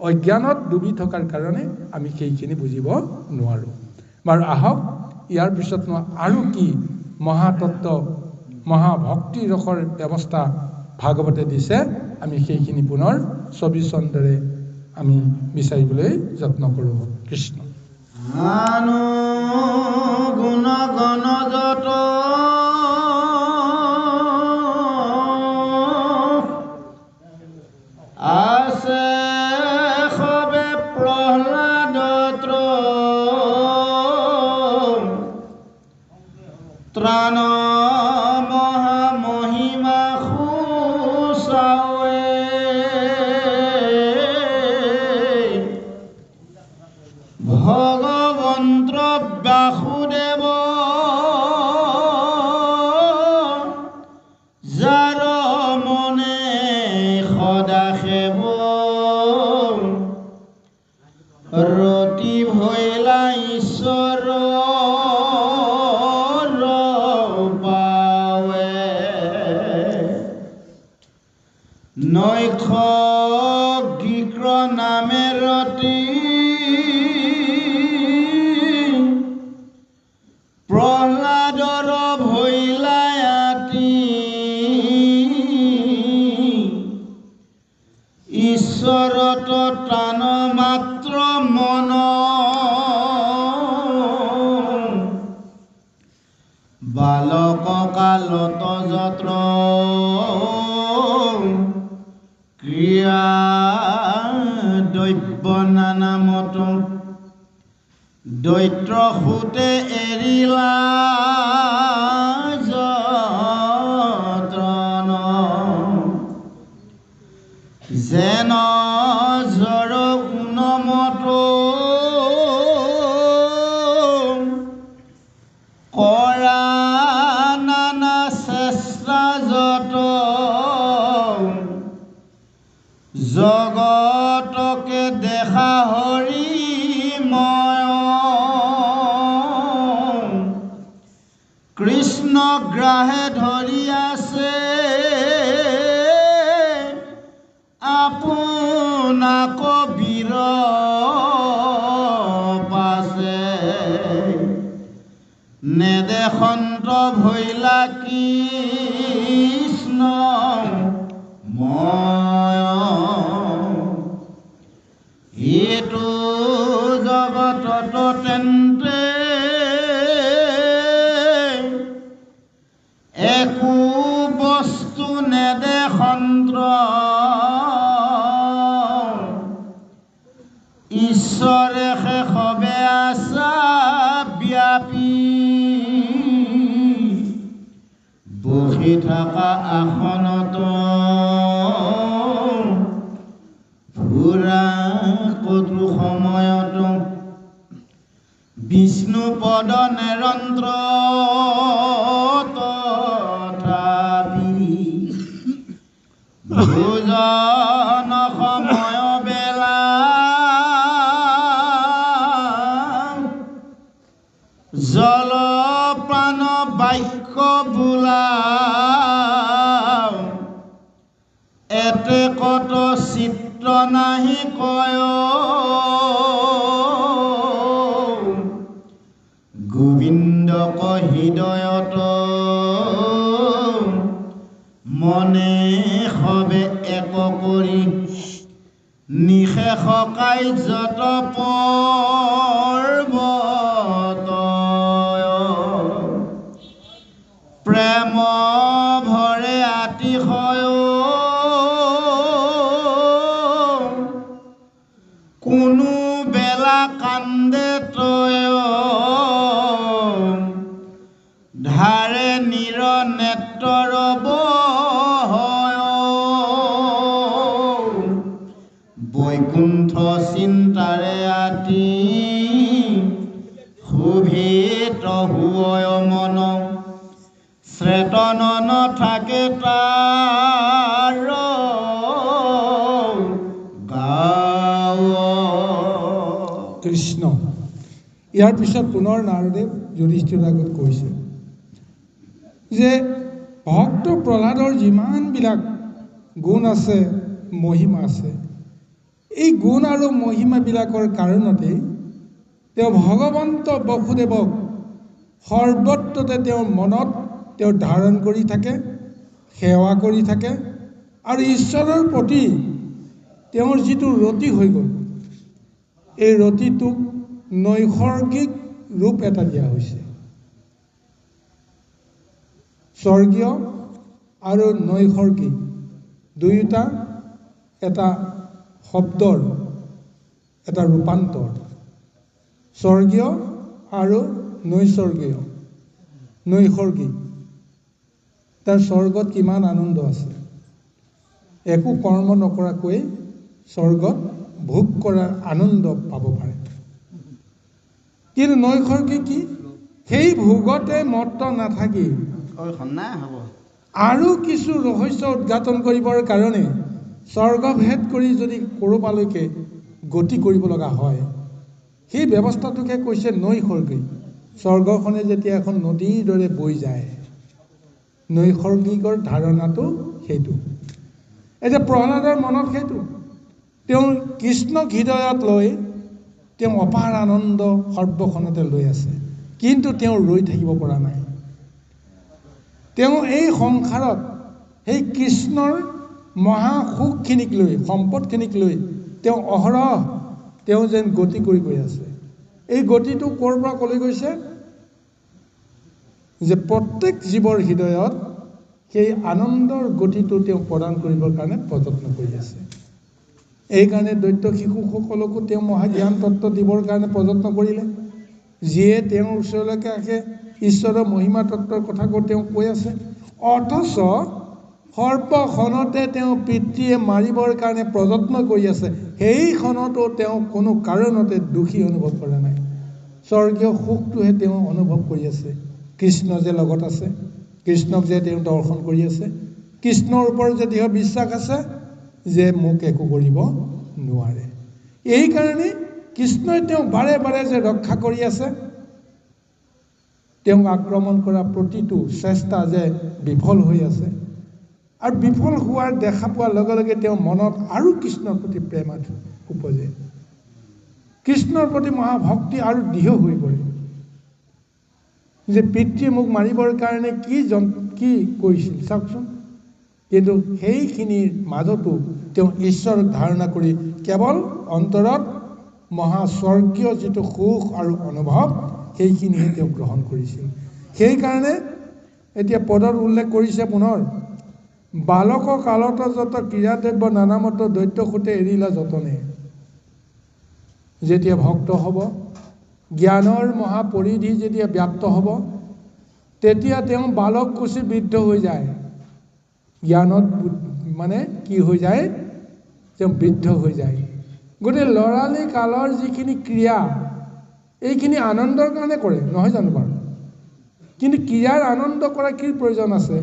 অজ্ঞানত ডুবি থকাৰ কাৰণে আমি সেইখিনি বুজিব নোৱাৰোঁ। বাৰু আহক, ইয়াৰ পিছতনো আৰু কি মহাতত্ত্ব, মহাভক্তি ৰসৰ ব্যৱস্থা ভাগৱতে দিছে, আমি সেইখিনি পুনৰ ছবিচন্দ্ৰৰে আমি বিচাৰিবলৈ যত্ন কৰোঁ। কৃষ্ণ আনো গুণ গণ যত আছে সবে প্ৰহ্লাদ ত্ৰাণ মহামহিমা সুচাৱে ভগৱন্ত বাসুদেৱ যাৰ মনে সদা সেৱ ৰতি ভৈলা ঈশ্বৰ নৈখ গিক্ৰ নামে ৰতি প্ৰহ্লাদৰ ভৈলায়াতি ঈশ্বৰত প্ৰাণ মাত্ৰ মন বালক কালত যত্ৰ ক্ৰিয়া দৈব্য নানামত দৈত্ৰ সুতে এৰিলা যত্ন যেন জৰ উনমত কৰা নানা চেষ্টা যত জগতকে দেখা হৰি ময় কৃষ্ণ গ্ৰাহে ধৰি আছে আপোনাক বীৰ পাছে নেদেশন্ত ভৈলা কৃষ্ণ ময় এইটো জগতত তেন্তে একো বস্তু নেদেশন্ত ঈশ্বৰে শেষবে আছা ব্যাপী বহি থকা আসনত ফুৰা কতো সময়ত বিষ্ণু পদ নিৰন্তৰ তথাপি ভোজন সময় বেলা জল প্ৰাণ বাক্য বোলা এতে কত চিত্ত নাহি কয় গোবিন্দক হৃদয়ত মনে সবে এক কৰি নিশেষ কাৰ্যত পৰ্বত প্ৰেম ভৰে আতিশয় কোনো বেলা কান্দে তয় ধাৰে নিৰ নেত্ৰৰ বহয় বৈকুণ্ঠ চিন্তাৰে আতি শোভিত হুয় মন শ্ৰেতন থাকে তাৰ গাঁও কৃষ্ণ। ইয়াৰ পিছত পুনৰ নাৰদেৱ যুধিষ্ঠিৰৰ আগত কৈছে যে ভক্ত প্ৰহ্লাদৰ যিমানবিলাক গুণ আছে মহিমা আছে এই গুণ আৰু মহিমাবিলাকৰ কাৰণতেই তেওঁ ভগৱন্ত বসুদেৱক সৰ্বত্ৰতে তেওঁৰ মনত তেওঁ ধাৰণ কৰি থাকে সেৱা কৰি থাকে আৰু ঈশ্বৰৰ প্ৰতি তেওঁৰ যিটো ৰতি হৈ গ'ল এই ৰতিটোক নৈসৰ্গিক ৰূপ এটা দিয়া হৈছে স্বৰ্গীয় আৰু নৈসৰ্গিক দুয়োটা এটা শব্দৰ এটা ৰূপান্তৰ স্বৰ্গীয় আৰু নৈসৰ্গিক তাৰ স্বৰ্গত কিমান আনন্দ আছে একো কৰ্ম নকৰাকৈ স্বৰ্গত ভোগ কৰাৰ আনন্দ পাব পাৰে কিন্তু নৈসৰ্গিক কি সেই ভোগতে মত্ত নাথাকি আৰু কিছু ৰহস্য উদঘাটন কৰিবৰ কাৰণে স্বৰ্গভেদ কৰি যদি ক'ৰবালৈকে গতি কৰিব লগা হয় সেই ব্যৱস্থাটোকে কৈছে নৈসৰ্গিক স্বৰ্গখনে যেতিয়া এখন নদীৰ দৰে বৈ যায় নৈসৰ্গিকৰ ধাৰণাটো সেইটো এতিয়া প্ৰহ্লাদৰ মনত সেইটো তেওঁ কৃষ্ণক হৃদয়ত লৈ তেওঁ অপাৰ আনন্দ সৰ্বখনতে লৈ আছে কিন্তু তেওঁ ৰৈ থাকিব পৰা নাই তেওঁ এই সংসাৰত সেই কৃষ্ণৰ মহাসুখখিনিক লৈ সম্পদখিনিক লৈ তেওঁ অহৰহ তেওঁ যেন গতি কৰি গৈ আছে এই গতিটো ক'ৰ পৰা ক'লৈ গৈছে যে প্ৰত্যেক জীৱৰ হৃদয়ত সেই আনন্দৰ গতিটো তেওঁ প্ৰদান কৰিবৰ কাৰণে প্ৰযত্ন কৰি আছে এইকাৰণে দৈত্য শিশুসকলকো তেওঁ মহাজ্ঞান তত্ত্ব দিবৰ কাৰণে প্ৰযত্ন কৰিলে যিয়ে তেওঁৰ ওচৰলৈকে আহে ঈশ্বৰৰ মহিমা তত্ত্বৰ কথাবোৰ তেওঁ কৈ আছে অথচ সৰ্বক্ষণতে তেওঁ পিতৃয়ে মাৰিবৰ কাৰণে প্ৰযত্ন কৰি আছে সেইখনতো তেওঁ কোনো কাৰণতে দুখী অনুভৱ কৰা নাই স্বৰ্গীয় সুখটোহে তেওঁ অনুভৱ কৰি আছে কৃষ্ণ যে লগত আছে কৃষ্ণক যে তেওঁ দৰ্শন কৰি আছে কৃষ্ণৰ ওপৰত যে দৃঢ় বিশ্বাস আছে যে মোক একো কৰিব নোৱাৰে এইকাৰণে কৃষ্ণই তেওঁ বাৰে বাৰে যে ৰক্ষা কৰি আছে তেওঁক আক্ৰমণ কৰা প্ৰতিটো চেষ্টা যে বিফল হৈ আছে আৰু বিফল হোৱাৰ দেখা পোৱাৰ লগে লগে তেওঁ মনত আৰু কৃষ্ণৰ প্ৰতি প্ৰেম উপজে কৃষ্ণৰ প্ৰতি মহাভক্তি আৰু দৃঢ় হৈ পৰে যে পিতৃয়ে মোক মাৰিবৰ কাৰণে কি কৰিছিল চাওকচোন। কিন্তু সেইখিনিৰ মাজতো তেওঁ ঈশ্বৰক ধাৰণা কৰি কেৱল অন্তৰত মহাস্বৰ্গীয় যিটো সুখ আৰু অনুভৱ সেইখিনিহে তেওঁ গ্ৰহণ কৰিছিল। সেইকাৰণে এতিয়া পদত উল্লেখ কৰিছে পুনৰ, বালক কালত যত ক্ৰীড়াদ্ৰব্য নানামত দৈত্য সুতে এৰিলা যতনে। যেতিয়া ভক্ত হ'ব, জ্ঞানৰ মহাপৰিধি যেতিয়া ব্যাপ্ত হ'ব, তেতিয়া তেওঁ বালক কুচি বৃদ্ধ হৈ যায়। জ্ঞানত মানে কি হৈ যায়, তেওঁ বৃদ্ধ হৈ যায়। গতিকে ল'ৰালি কালৰ যিখিনি ক্ৰিয়া, এইখিনি আনন্দৰ কাৰণে কৰে, নহয় জানো বাৰু? কিন্তু ক্ৰিয়াৰ আনন্দ কৰা কি প্ৰয়োজন আছে,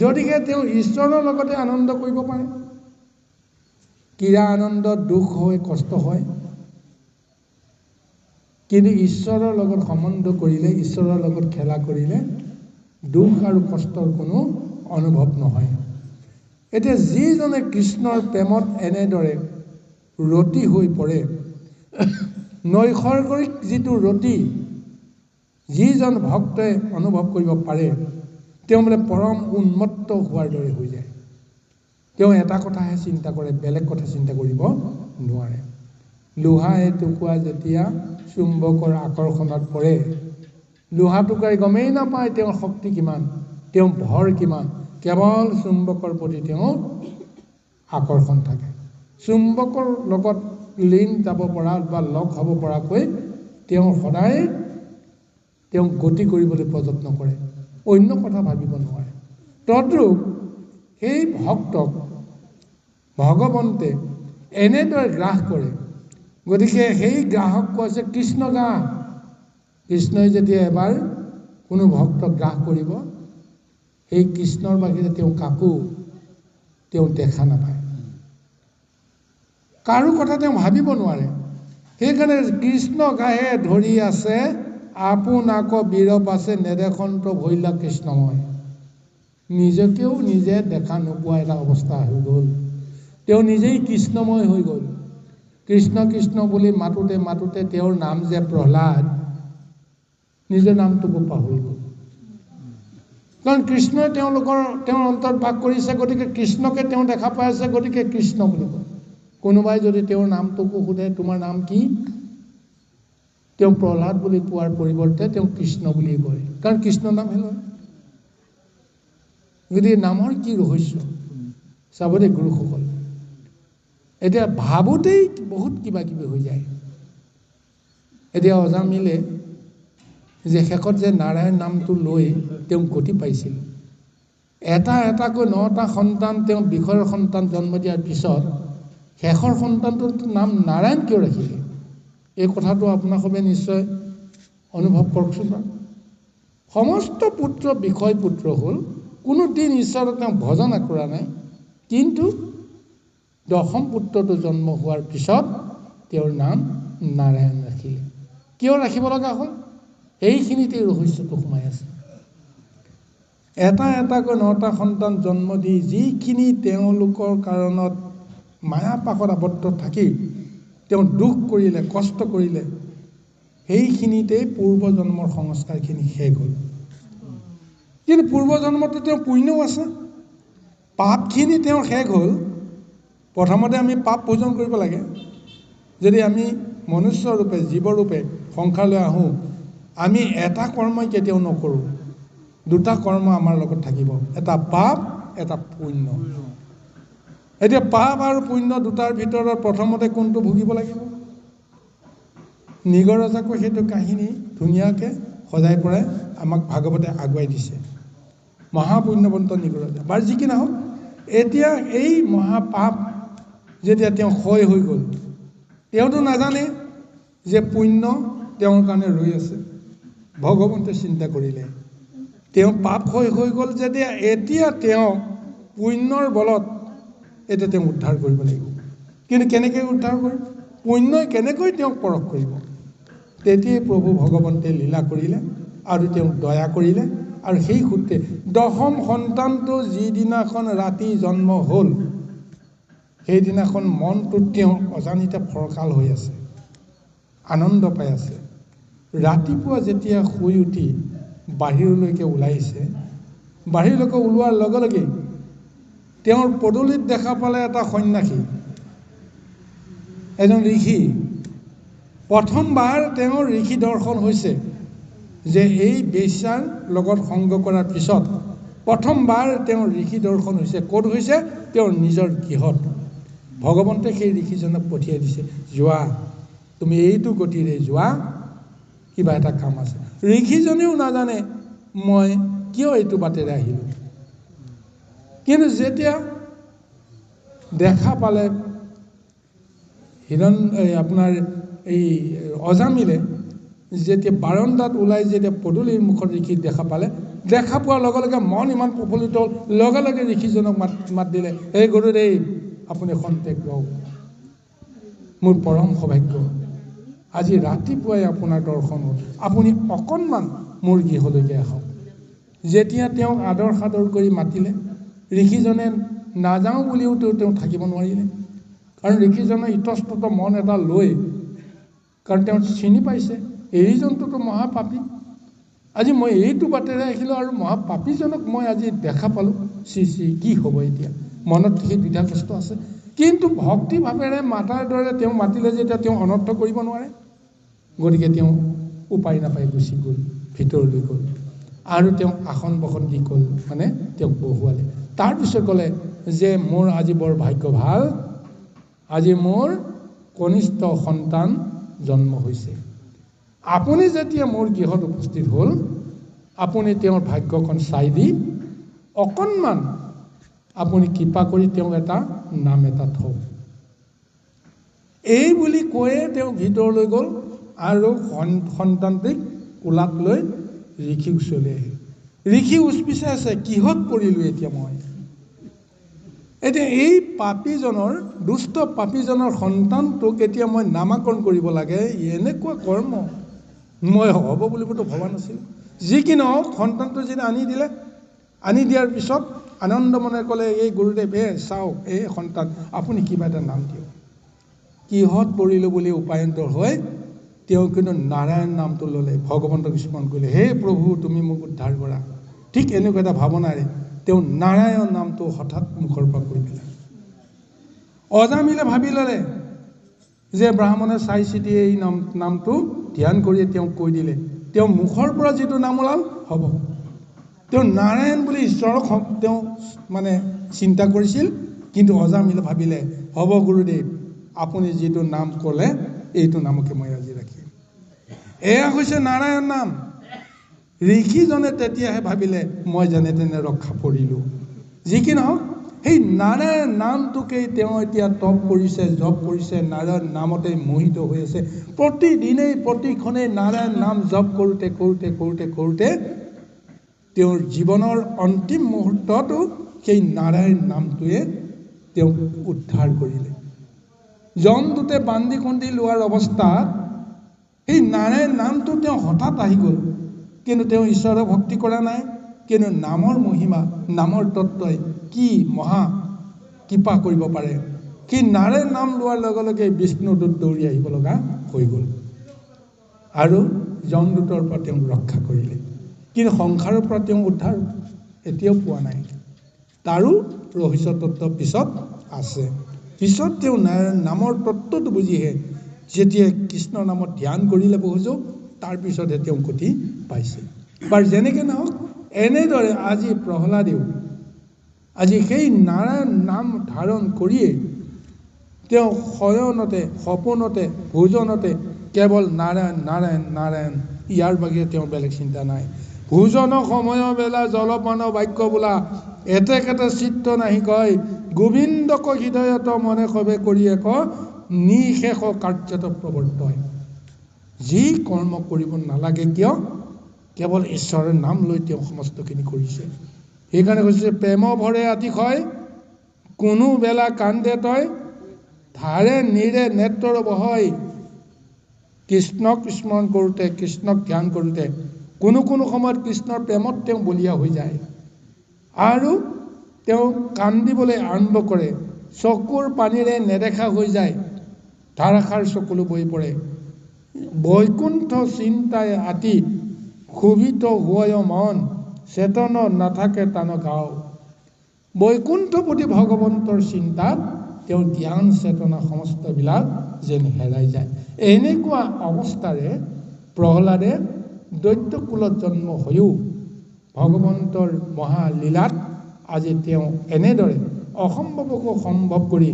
যদিহে তেওঁ ঈশ্বৰৰ লগতে আনন্দ কৰিব পাৰে। ক্ৰিয়া আনন্দত দুখ হয়, কষ্ট হয়, কিন্তু ঈশ্বৰৰ লগত সম্বন্ধ কৰিলে, ঈশ্বৰৰ লগত খেলা কৰিলে দুখ আৰু কষ্টৰ কোনো অনুভৱ নহয়। এতিয়া যিজনে কৃষ্ণৰ প্ৰেমত এনেদৰে ৰতি হৈ পৰে, নৈসৰ্গিক যিটো ৰতি যিজন ভক্তই অনুভৱ কৰিব পাৰে, তেওঁ বোলে পৰম উন্মত্ত হোৱাৰ দৰে হৈ যায়। তেওঁ এটা কথাহে চিন্তা কৰে, বেলেগ কথা চিন্তা কৰিব নোৱাৰে। লোহা এটুকুৰা যেতিয়া চুম্বকৰ আকৰ্ষণত পৰে, লোহা টুকুৰাই গমেই নাপায় তেওঁৰ শক্তি কিমান, তেওঁৰ ভৰ কিমান, কেৱল চুম্বকৰ প্ৰতি তেওঁৰ আকৰ্ষণ থাকে। চুম্বকৰ লগত লীন যাব পৰা বা লগ হ'ব পৰাকৈ তেওঁ সদায় তেওঁক গতি কৰিবলৈ প্ৰযত্ন কৰে, অন্য কথা ভাবিব নোৱাৰে। তদ্ৰূপ সেই ভক্তক ভগৱন্তে এনেদৰে গ্ৰাস কৰে। গতিকে সেই গ্ৰাহক কৈছে কৃষ্ণ গ্ৰাস। কৃষ্ণই যেতিয়া এবাৰ কোনো ভক্তক গ্ৰাস কৰিব, সেই কৃষ্ণৰ বাহিৰে তেওঁ কাকো তেওঁ দেখা নাপায়, কাৰো কথা তেওঁ ভাবিব নোৱাৰে। সেইকাৰণে কৃষ্ণ গাহে ধৰি আছে আপোন আকৌ বিৰপ আছে, নেদেখন্ত ভৈলা কৃষ্ণময়। নিজকেও নিজে দেখা নোপোৱা এটা অৱস্থা হৈ গ'ল। তেওঁ নিজেই কৃষ্ণময় হৈ গ'ল। কৃষ্ণ কৃষ্ণ বুলি মাতোতে মাতোতে তেওঁৰ নাম যে প্ৰহ্লাদ, নিজৰ নামটোকো পাহৰি গ'ল। কাৰণ কৃষ্ণই তেওঁৰ অন্তৰত বাস কৰিছে, গতিকে কৃষ্ণকে তেওঁ দেখা পাই আছে, গতিকে কৃষ্ণ বুলি কয়। কোনোবাই যদি তেওঁৰ নামটোকো সোধে তোমাৰ নাম কি, তেওঁ প্ৰহ্লাদ বুলি কোৱাৰ পৰিৱৰ্তে তেওঁ কৃষ্ণ বুলি কয়, কাৰণ কৃষ্ণ নামহে লয়। গতিকে নামৰ কি ৰহস্য চাব দেই গুৰুসকল। এতিয়া ভাবোতেই বহুত কিবা কিবি হৈ যায়। এতিয়া অজামিলে যে শেষত যে নাৰায়ণ নামটো লৈ তেওঁ গতি পাইছিল, এটা এটাকৈ 9টা সন্তান তেওঁ বিষয়ৰ সন্তান জন্ম দিয়াৰ পিছত শেষৰ সন্তানটোৰ নাম নাৰায়ণ কিয় ৰাখিলে, এই কথাটো আপোনালোকে নিশ্চয় অনুভৱ কৰকচোন বাৰু। সমস্ত পুত্ৰ বিষয় পুত্ৰ হ'ল, কোনোদিন ঈশ্বৰক তেওঁ ভজনা কৰা নাই, কিন্তু 10ম পুত্ৰটো জন্ম হোৱাৰ পিছত তেওঁৰ নাম নাৰায়ণ ৰাখিলে। কিয় ৰাখিব লগা হ'ল, এইখিনিতে ৰহস্যটো সোমাই আছে। এটা এটাকৈ 9টা সন্তান জন্ম দি যিখিনি তেওঁলোকৰ কাৰণত মায়া পাশত আবদ্ধ থাকি তেওঁ দুখ কৰিলে, কষ্ট কৰিলে, সেইখিনিতেই পূৰ্বজন্মৰ সংস্কাৰখিনি শেষ হ'ল। কিন্তু পূৰ্বজন্মতো তেওঁ পুণ্যও আছে, পাপখিনি তেওঁৰ শেষ হ'ল। প্ৰথমতে আমি পাপ ভোজন কৰিব লাগে। যদি আমি মনুষ্য ৰূপে জীৱৰূপে সংসাৰলৈ আহোঁ, আমি এটা কৰ্মই কেতিয়াও নকৰোঁ, 2টা কৰ্ম আমাৰ লগত থাকিব, এটা পাপ, এটা পুণ্য। এতিয়া পাপ আৰু পুণ্য 2টাৰ ভিতৰত প্ৰথমতে কোনটো ভুগিব লাগিব? নিগৰজাকৈ সেইটো কাহিনী ধুনীয়াকৈ সজাই পৰাই আমাক ভাগৱতে আগুৱাই দিছে। মহাপুণ্যৱন্ত নিগৰজা বাৰু যি কি নহওক, এতিয়া এই মহাপাপ যেতিয়া তেওঁ ক্ষয় হৈ গ'ল, তেওঁতো নাজানে যে পুণ্য তেওঁৰ কাৰণে ৰৈ আছে। ভগৱন্তে চিন্তা কৰিলে তেওঁ পাপ ক্ষয় হৈ গ'ল যেতিয়া, এতিয়া তেওঁ পুণ্যৰ বলত এতিয়া তেওঁ উদ্ধাৰ কৰিব লাগিব। কিন্তু কেনেকৈ উদ্ধাৰ কৰিব, পুণ্যই কেনেকৈ তেওঁক পৰখ কৰিব? তেতিয়াই প্ৰভু ভগৱন্তে লীলা কৰিলে আৰু তেওঁক দয়া কৰিলে, আৰু সেই সূত্ৰে 10ম সন্তানটো যিদিনাখন ৰাতি জন্ম হ'ল, সেইদিনাখন মনটোত তেওঁ অজানিতে ফৰকাল হৈ আছে, আনন্দ পাই আছে। ৰাতিপুৱা যেতিয়া শুই উঠি বাহিৰলৈকে ওলাইছে, বাহিৰলৈকে ওলোৱাৰ লগে লগে তেওঁৰ পদূলিত দেখা পালে এটা সন্ন্যাসী, এজন ঋষি। প্ৰথমবাৰ তেওঁৰ ঋষি দৰ্শন হৈছে যে এই বেশ্যাৰ লগত সংগ কৰাৰ পিছত প্ৰথমবাৰ তেওঁৰ ঋষি দৰ্শন হৈছে। ক'ত হৈছে? তেওঁৰ নিজৰ গৃহত। ভগৱন্তে সেই ঋষিজনক পঠিয়াই দিছে, যোৱা, তুমি এইটো গতিৰে যোৱা, কিবা এটা কাম আছে। ঋষিজনেও নাজানে মই কিয় এইটো বাটেৰে আহিলোঁ, কিন্তু যেতিয়া দেখা পালে আপোনাৰ এই অজামিলে যেতিয়া বাৰণ্ডাত ওলাই যেতিয়া পদূলিৰ মুখত ঋষিক দেখা পালে, দেখা পোৱাৰ লগে লগে মন ইমান প্ৰফুল্লিত হ'ল, লগে লগে ঋষিজনক মাত দিলে, এই গুৰুদেৱ আপুনি খন্তেক ৰওক, মোৰ পৰম সৌভাগ্য, আজি ৰাতিপুৱাই আপোনাৰ দৰ্শন হ'ল, আপুনি অকণমান মোৰ গৃহলৈকে আহক। যেতিয়া তেওঁক আদৰ সাদৰ কৰি মাতিলে, ঋষিজনে নাযাওঁ বুলিওতো তেওঁ থাকিব নোৱাৰিলে, কাৰণ ঋষিজনে ইতস্তত মন এটা লৈ, কাৰণ তেওঁ চিনি পাইছে এইজনটোতো মহাপাপী, আজি মই এইটো বাটেৰে আহিলোঁ আৰু মহাপাপীজনক মই আজি দেখা পালোঁ, শ্ৰী কি হ'ব এতিয়া, মনত সেই দ্বিধাগ্ৰস্ত আছে। কিন্তু ভক্তিভাৱেৰে মাতাৰ দৰে তেওঁ মাতিলে যেতিয়া তেওঁ অনৰ্থ কৰিব নোৱাৰে, গতিকে তেওঁ উপায় নাপাই গুচি গ'ল, ভিতৰলৈ গ'ল আৰু তেওঁ আসন বসন দি গ'ল, মানে তেওঁক বহুৱালে। তাৰপিছত ক'লে যে মোৰ আজি বৰ ভাগ্য ভাল, আজি মোৰ কনিষ্ঠ সন্তান জন্ম হৈছে। আপুনি যেতিয়া মোৰ গৃহত উপস্থিত হ'ল, আপুনি তেওঁৰ ভাগ্যখন চাই দি অকণমান আপুনি কৃপা কৰি তেওঁক এটা নাম এটা থওক। এই বুলি কৈয়ে তেওঁ ভিতৰলৈ গ'ল আৰু সন্তানটিক কোলাত লৈ ঋষি ওচৰলৈ আহিল। ঋষি উচপিচাই আছে, কিহত পৰিলোঁ এতিয়া মই? এতিয়া এই পাপীজনৰ, দুষ্ট পাপীজনৰ সন্তানটোক এতিয়া মই নামাকৰণ কৰিব লাগে, এনেকুৱা কৰ্ম মই হ'ব বুলিতো ভবা নাছিলোঁ। যি কি নহওক, সন্তানটো যেতিয়া আনি দিলে, আনি দিয়াৰ পিছত আনন্দ মনে ক'লে, এই গুৰুদেৱ চাওক, এই সন্তান আপুনি কিবা এটা নাম দিয়ক। কিহত পৰিলোঁ বুলি উপায়ন্তৰ হৈ তেওঁ কিন্তু নাৰায়ণ নামটো ল'লে, ভগৱন্তক স্মৰণ কৰিলে, হে প্ৰভু তুমি মোক উদ্ধাৰ কৰা। ঠিক এনেকুৱা এটা ভাৱনাৰে তেওঁ নাৰায়ণ নামটো হঠাৎ মুখৰ পৰা কৈ দিলে। অজামিলে ভাবি ল'লে যে ব্ৰাহ্মণে চাই চিতি এই নামটো ধ্যান কৰি তেওঁক কৈ দিলে, তেওঁ মুখৰ পৰা যিটো নাম ওলাল হ'ব। তেওঁ নাৰায়ণ বুলি ঈশ্বৰক তেওঁ মানে চিন্তা কৰিছিল, কিন্তু অজামিলে ভাবিলে হ'ব গুৰুদেৱ, আপুনি যিটো নাম ক'লে এইটো নামকে মই আজি ৰাখিম, এয়া হৈছে নাৰায়ণ নাম। ঋষিজনে তেতিয়াহে ভাবিলে মই যেনে তেনে ৰক্ষা পৰিলোঁ। যি কি নহওক, সেই নাৰায়ণ নামটোকেই তেওঁ এতিয়া তপ কৰিছে, জপ কৰিছে, নাৰায়ণ নামতে মোহিত হৈ আছে। প্ৰতিদিনেই প্ৰতিক্ষণেই নাৰায়ণ নাম জপ কৰোঁতে কৰোঁতে কৰোঁতে কৰোঁতে তেওঁৰ জীৱনৰ অন্তিম মুহূৰ্ততো সেই নাৰায়ণ নামটোৱে তেওঁক উদ্ধাৰ কৰিলে। যমদূতে বান্ধি খুন্দি লোৱাৰ অৱস্থাত সেই নাৰায়ণ নামটো তেওঁ হঠাৎ আহি গ'ল, কিন্তু তেওঁ ঈশ্বৰৰ ভক্তি কৰা নাই। কিন্তু নামৰ মহিমা, নামৰ তত্ত্বই কি মহা কৃপা কৰিব পাৰে। সেই নাৰায়ণ নাম লোৱাৰ লগে লগে বিষ্ণুদূত দৌৰি আহিব লগা হৈ গ'ল আৰু যমদূতৰ পৰা তেওঁক ৰক্ষা কৰিলে। কিন্তু সংসাৰৰ পৰা তেওঁ উদ্ধাৰ এতিয়াও পোৱা নাই। তাৰো ৰহস্য তত্ত্ব পিছত আছে। পিছত তেওঁ নাৰায়ণ নামৰ তত্ত্বটো বুজিহে যেতিয়া কৃষ্ণ নামত ধ্যান কৰিলে বহুযোগ, তাৰপিছতহে তেওঁ গতি পাইছে। বাৰু যেনেকৈ নহওক, এনেদৰে আজি প্ৰহ্লাদেও আজি সেই নাৰায়ণ নাম ধাৰণ কৰিয়ে তেওঁ শয়নতে, সপোনতে, ভোজনতে কেৱল নাৰায়ণ নাৰায়ণ নাৰায়ণ, ইয়াৰ বাহিৰে তেওঁৰ বেলেগ চিন্তা নাই। ভোজন সময় বেলা জলপান বাক্য বোলা এতেকেতে চিত্ত নাহি কয়, গোবিন্দক হৃদয়ত মনে সবে কৰি এক নিশেষ কাৰ্যত প্ৰৱৰ্তয়। যি কৰ্ম কৰিব নালাগে কিয়, কেৱল ঈশ্বৰৰ নাম লৈ তেওঁ সমস্তখিনি কৰিছে। সেইকাৰণে কৈছে, প্ৰেম ভৰে আতিশয় কোনো বেলা কান্দে তই, ধাৰে নীৰে নেত্ৰ বহয়। কৃষ্ণক স্মৰণ কৰোঁতে, কৃষ্ণক ধ্যান কৰোঁতে কোনো কোনো সময়ত কৃষ্ণৰ প্ৰেমত তেওঁ বলীয়া হৈ যায় আৰু তেওঁ কান্দিবলৈ আৰম্ভ কৰে। চকুৰ পানীৰে নেদেখা হৈ যায়, ধাৰাসাৰ চকুলো বৈ পৰে। বৈকুণ্ঠ চিন্তাই আতি শোভিত হুয় মন চেতন নাথাকে তান গাঁও। বৈকুণ্ঠপতি ভগৱন্তৰ চিন্তাত তেওঁৰ জ্ঞান চেতনা সমস্তবিলাক যেন হেৰাই যায়। এনেকুৱা অৱস্থাৰে প্ৰহ্লাদে দৈত্যকুলত জন্ম হৈও ভগৱন্তৰ মহালীলাত আজি তেওঁ এনেদৰে অসম্ভৱকো সম্ভৱ কৰি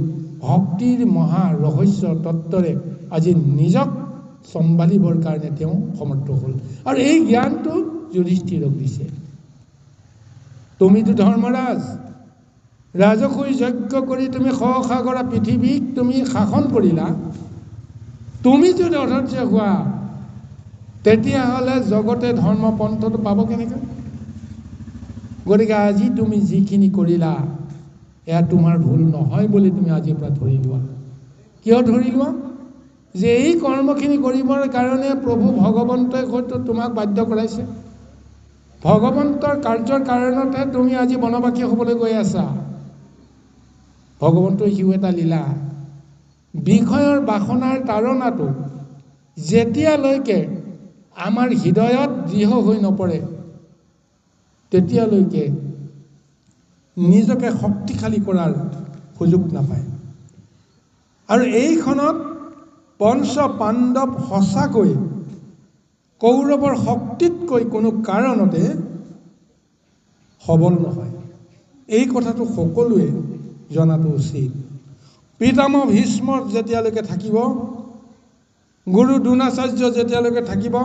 ভক্তিৰ মহা ৰহস্য তত্ত্বৰে আজি নিজক চম্ভালিবৰ কাৰণে তেওঁ সমৰ্থ হ'ল। আৰু এই জ্ঞানটো যুধিষ্ঠিৰক দিছে। তুমিতো ধৰ্মৰাজ, ৰাজসুই যজ্ঞ কৰি তুমি সাগৰা পৃথিৱীক তুমি শাসন কৰিলা। তুমি যদি অধৈৰ্য হোৱা তেতিয়াহ'লে জগতে ধৰ্ম পন্থটো পাব কেনেকৈ? গতিকে আজি তুমি যিখিনি কৰিলা এয়া তোমাৰ ভুল নহয় বুলি তুমি আজিৰ পৰা ধৰি লোৱা। কিয় ধৰি লোৱা? যে এই কৰ্মখিনি কৰিবৰ কাৰণে প্ৰভু ভগৱন্তই হয়তো তোমাক বাধ্য কৰাইছে। ভগৱন্তৰ কাৰ্যৰ কাৰণতহে তুমি আজি বনবাসী হ'বলৈ গৈ আছা। ভগৱন্তৰ সিও এটা লীলা। বিষয়ৰ বাসনাৰ তাৰণাটো যেতিয়ালৈকে আমাৰ হৃদয়ত দৃঢ় হৈ নপৰে তেতিয়ালৈকে নিজকে শক্তিশালী কৰাৰ সুযোগ নাপায়। আৰু এইখনত পঞ্চ পাণ্ডৱ সঁচাকৈ কৌৰৱৰ শক্তিতকৈ কোনো কাৰণতে সবল নহয়। এই কথাটো সকলোৱে জনাটো উচিত। পিতামহ ভীষ্ম যেতিয়ালৈকে থাকিব, গুৰু দ্ৰোণাচাৰ্য যেতিয়ালৈকে থাকিব,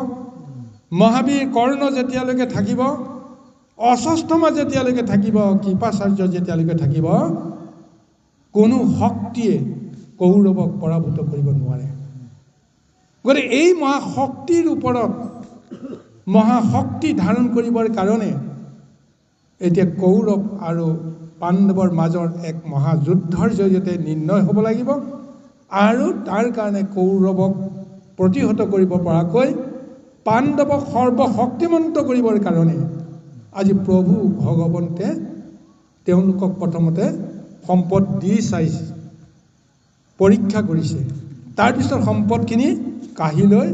মহাবীৰ কৰ্ণ যেতিয়ালৈকে থাকিব, অশ্বত্থামা যেতিয়ালৈকে থাকিব, কৃপাচাৰ্য যেতিয়ালৈকে থাকিব, কোনো শক্তিয়ে কৌৰৱক পৰাভূত কৰিব নোৱাৰে। গতিকে এই মহাশক্তিৰ ওপৰত মহাশক্তি ধাৰণ কৰিবৰ কাৰণে এতিয়া কৌৰৱ আৰু পাণ্ডৱৰ মাজৰ এক মহাযুদ্ধৰ জৰিয়তে নিৰ্ণয় হ'ব লাগিব। আৰু তাৰ কাৰণে কৌৰৱক প্ৰতিহত কৰিব পৰাকৈ পাণ্ডৱক সৰ্বশক্তিমন্ত কৰিবৰ কাৰণে আজি প্ৰভু ভগৱন্তে তেওঁলোকক প্ৰথমতে সম্পদ দি চাইছে, পৰীক্ষা কৰিছে। তাৰপিছত সম্পদখিনি কাঢ়ি লৈ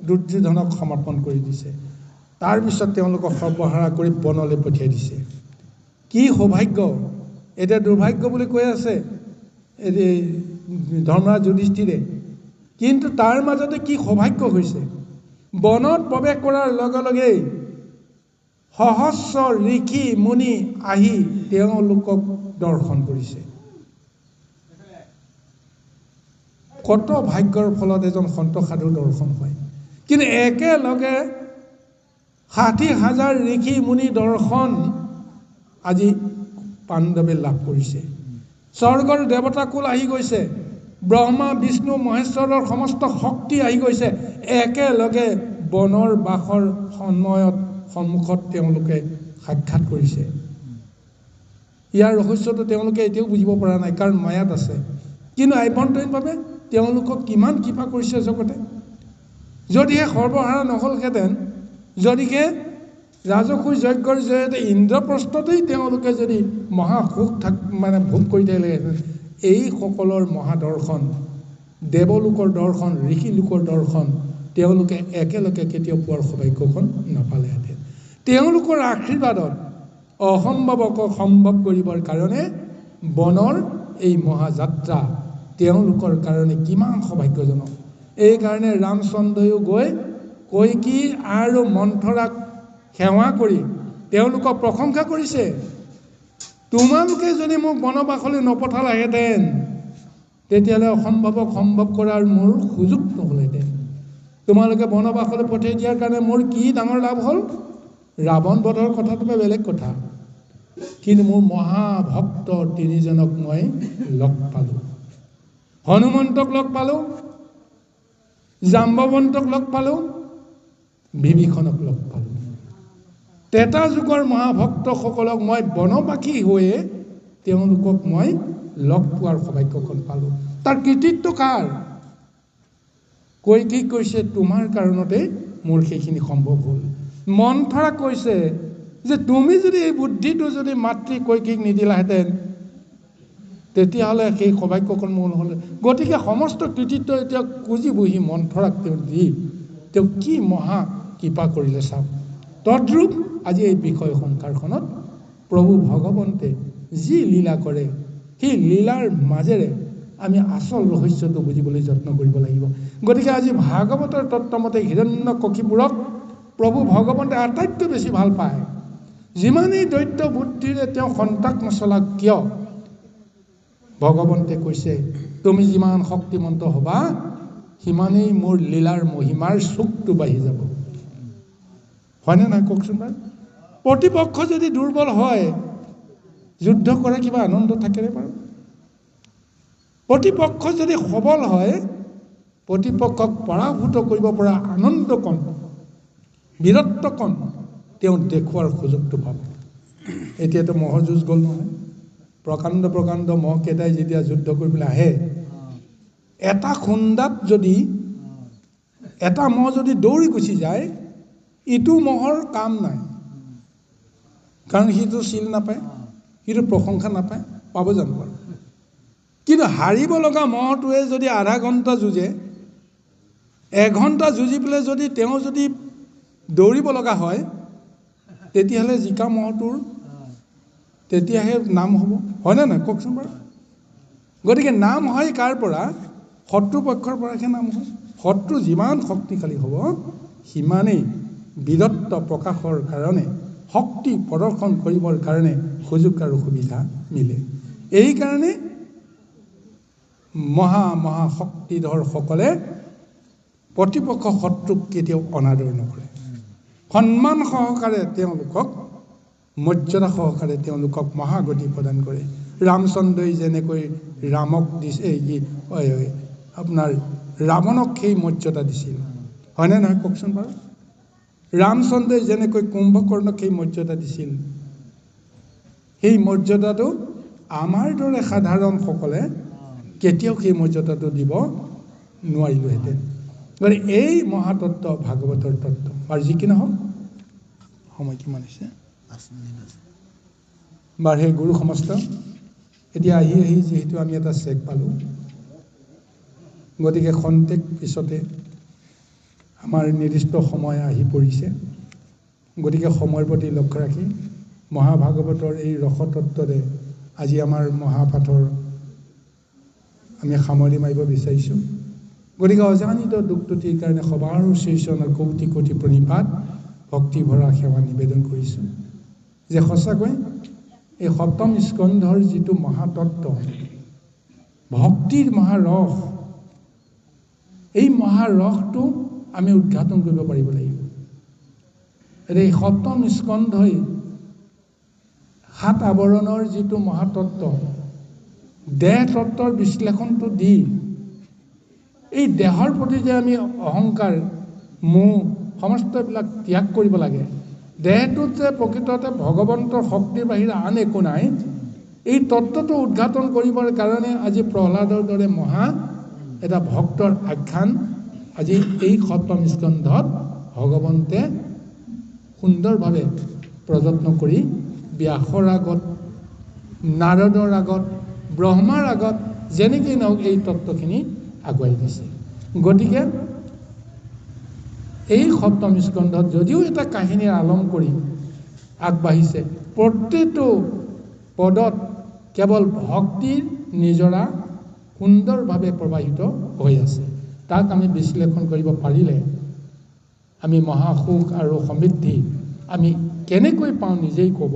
দুৰ্যোধনক সমৰ্পণ কৰি দিছে। তাৰপিছত তেওঁলোকক সৰ্বহাৰা কৰি বনলৈ পঠিয়াই দিছে। কি সৌভাগ্য! এতিয়া দুৰ্ভাগ্য বুলি কৈ আছে ধৰ্মৰাজ যুধিষ্ঠিৰে, কিন্তু তাৰ মাজতে কি সৌভাগ্য হৈছে। বনত প্ৰৱেশ কৰাৰ লগে লগেই সহস্ৰ ঋষি মুনি আহি তেওঁলোকক দৰ্শন কৰিছে। কত ভাগ্যৰ ফলত এজন সন্ত সাধুৰ দৰ্শন হয়। কিন্তু একেলগে 60,000 ঋষি মুনি দৰ্শন আজি পাণ্ডৱে লাভ কৰিছে। স্বৰ্গৰ দেৱতাকুল আহি গৈছে, ব্ৰহ্মা বিষ্ণু মহেশ্বৰৰ সমস্ত শক্তি আহি গৈছে। একেলগে বনৰ বাসৰ সময়ত সন্মুখত তেওঁলোকে সাক্ষাৎ কৰিছে। ইয়াৰ ৰহস্যটো তেওঁলোকে এতিয়াও বুজিব পৰা নাই, কাৰণ মায়াত আছে। কিন্তু আভ্যন্তৰীণভাৱে তেওঁলোকক কিমান কৃপা কৰিছে জগতে। যদিহে সৰ্বহাৰা নহ'লহেঁতেন, যদিহে ৰাজসুই যজ্ঞৰ জৰিয়তে ইন্দ্ৰপ্ৰস্থতেই তেওঁলোকে যদি মহাসুখ ভোগ কৰি থাকিলেহেঁতেন, এইসকলৰ মহাদৰ্শন, দেৱলোকৰ দৰ্শন, ঋষিলোকৰ দৰ্শন তেওঁলোকে একেলগে কেতিয়াও পোৱাৰ সৌভাগ্যখন নাপালেহেঁতেন। তেওঁলোকৰ আশীৰ্বাদত অসম্ভৱক সম্ভৱ কৰিবৰ কাৰণে বনৰ এই মহাযাত্ৰা তেওঁলোকৰ কাৰণে কিমান সৌভাগ্যজনক। এইকাৰণে ৰামচন্দ্ৰয়ো গৈ কৈকী আৰু মন্থৰাক সেৱা কৰি তেওঁলোকক প্ৰশংসা কৰিছে। তোমালোকে যদি মোক বনবাসলৈ নপঠালাহেঁতেন তেতিয়াহ'লে অসম্ভৱক সম্ভৱ কৰাৰ মোৰ সুযোগ নহ'লহেঁতেন। তোমালোকে বনবাসলৈ পঠিয়াই দিয়াৰ কাৰণে মোৰ কি ডাঙৰ লাভ হ'ল? ৰাৱণ বধৰ কথাটো বেলেগ কথা, কিন্তু মোৰ মহাভক্ত তিনিজনক মই লগ পালোঁ। হনুমন্তক লগ পালোঁ, জাম্বৱন্তক লগ পালোঁ, বিভীষণক লগ পালোঁ। তেতা যুগৰ মহাভক্তসকলক মই বনবাসী হৈয়ে তেওঁলোকক মই লগ পোৱাৰ সৌভাগ্যখন পালোঁ। তাৰ কৃতিত্ব কাৰ? কৈকীক কৈছে তোমাৰ কাৰণতে মোৰ সেইখিনি সম্ভৱ হ'ল। মন্থৰা কৈছে যে তুমি যদি এই বুদ্ধিটো যদি মাতৃ কৈকীক নিদিলাহেঁতেন তেতিয়াহ'লে সেই সৌভাগ্যখন মোৰ নহ'লে। গতিকে সমস্ত কৃতিত্ব এতিয়া খুজি বহি মন্থৰাক তেওঁ দি তেওঁ কি মহা কৃপা কৰিলে চাওক। তদ্ৰূপ আজি এই বিষয় সংসাৰখনত প্ৰভু ভগৱন্তে যি লীলা কৰে সেই লীলাৰ মাজেৰে আমি আচল ৰহস্যটো বুজিবলৈ যত্ন কৰিব লাগিব। গতিকে আজি ভাগৱতৰ তত্ত্বমতে হিৰণ্যকশিপুৰক প্ৰভু ভগৱন্তে আটাইতকৈ বেছি ভাল পায়। যিমানেই দৈত্য বুদ্ধিৰে তেওঁ সন্তাক নচলাক কিয়, ভগৱন্তে কৈছে তুমি যিমান শক্তিমন্ত হ'বা সিমানেই মোৰ লীলাৰ মহিমাৰ চুকটো বাঢ়ি যাব। হয়নে নাই কওকচোন বাৰু? প্ৰতিপক্ষ যদি দুৰ্বল হয় যুদ্ধ কৰা কিবা আনন্দ থাকেনে বাৰু? প্ৰতিপক্ষ যদি সবল হয় প্ৰতিপক্ষক পৰাভূত কৰিব পৰা আনন্দকণ বীৰত্বকণ তেওঁ দেখুৱাৰ সুযোগটো পাব। এতিয়াতো মহৰ যুঁজ গ'ল নহয়। প্ৰকাণ্ড মহকেইটাই যেতিয়া যুদ্ধ কৰিবলৈ আহে, এটা খুন্দাত যদি এটা মহ যদি দৌৰি গুচি যায় ইটো মহৰ কাম নাই, কাৰণ সিটো চিল নাপায়, সিটো প্ৰশংসা নাপায়, পাব জানো বাৰু? কিন্তু হাৰিব লগা মহটোৱে যদি আধা ঘণ্টা যুঁজে, এঘণ্টা যুঁজি পেলাই যদি তেওঁ যদি দৌৰিব লগা হয় তেতিয়াহ'লে জিকা মহটোৰ তেতিয়াহে নাম হ'ব। হয়নে নাই কওকচোন বাৰু? গতিকে নাম হয় কাৰ পৰা? শত্ৰুপক্ষৰ পৰাহে নাম হয়। শত্ৰু যিমান শক্তিশালী হ'ব সিমানেই বীৰত্ব প্ৰকাশৰ কাৰণে শক্তি প্ৰদৰ্শন কৰিবৰ কাৰণে সুযোগ আৰু সুবিধা মিলে। এইকাৰণে মহা শক্তিধৰসকলে প্ৰতিপক্ষ শত্ৰুক কেতিয়াও অনাদৰ নকৰে। সন্মান সহকাৰে তেওঁলোকক মৰ্যাদা সহকাৰে তেওঁলোকক মহাগতি প্ৰদান কৰে। ৰামচন্দ্ৰই যেনেকৈ ৰামক দিছে আপোনাৰ ৰাৱণক সেই মৰ্যাদা দিছিল, হয়নে নহয় কওকচোন বাৰু? ৰামচন্দ্ৰই যেনেকৈ কুম্ভকৰ্ণক সেই মৰ্যাদা দিছিল, সেই মৰ্যাদাটো আমাৰ দৰে সাধাৰণসকলে কেতিয়াও সেই মৰ্যাদাটো দিব নোৱাৰিলোহেঁতেন। গতিকে এই মহাতত্ত্ব ভাগৱতৰ তত্ত্ব। আৰু যি কি নহওক সময় কিমান হৈছে বাৰু সেই গুৰু সমস্ত এতিয়া আহি যিহেতু আমি এটা চেক পালোঁ, গতিকে খন্তেক পিছতে আমাৰ নিৰ্দিষ্ট সময় আহি পৰিছে। গতিকে সময়ৰ প্ৰতি লক্ষ্য ৰাখি মহাভাগৱতৰ এই ৰসতত্ত্বৰে আজি আমাৰ মহাপাঠৰ আমি সামৰি মাৰিব বিচাৰিছোঁ। গতিকে অজানিত দুখ ত্ৰুটিৰ কাৰণে সবাৰ শ্ৰীচৰণৰ কোটি কোটি প্ৰণিপাত ভক্তি ভৰা সেৱা নিবেদন কৰিছোঁ যে সঁচাকৈ এই সপ্তম স্কন্ধৰ যিটো মহাতত্ত্ব, ভক্তিৰ মহাৰস, এই মহাৰসটো আমি উদ্ঘাটন কৰিব পাৰিব লাগিব। এই সপ্তম স্কন্ধই 7 আৱৰণৰ যিটো মহাতত্ত্ব, দেহ তত্ত্বৰ বিশ্লেষণটো দি এই দেহৰ প্ৰতি যে আমি অহংকাৰ মোহ সমস্তবিলাক ত্যাগ কৰিব লাগে, দেহটোত যে প্ৰকৃততে ভগৱন্তৰ শক্তিৰ বাহিৰে আন একো নাই, এই তত্ত্বটো উদ্ঘাটন কৰিবৰ কাৰণে আজি প্ৰহ্লাদৰ দৰে মহা এটা ভক্তৰ আখ্যান আজি এই সপ্তম স্কন্ধত ভগৱন্তে সুন্দৰভাৱে প্ৰযত্ন কৰি ব্যাসৰ আগত, নাৰদৰ আগত, ব্ৰহ্মাৰ আগত যেনেকৈ নহওক এই তত্ত্বখিনি আগুৱাই দিছে। গতিকে এই সপ্তম স্কন্ধত যদিও এটা কাহিনীৰ আলম কৰি আগবাঢ়িছে, প্ৰতিটো পদত কেৱল ভক্তিৰ নিজৰা সুন্দৰভাৱে প্ৰবাহিত হৈ আছে। তাক আমি বিশ্লেষণ কৰিব পাৰিলে আমি মহাসুখ আৰু সমৃদ্ধি আমি কেনেকৈ পাওঁ নিজেই ক'ব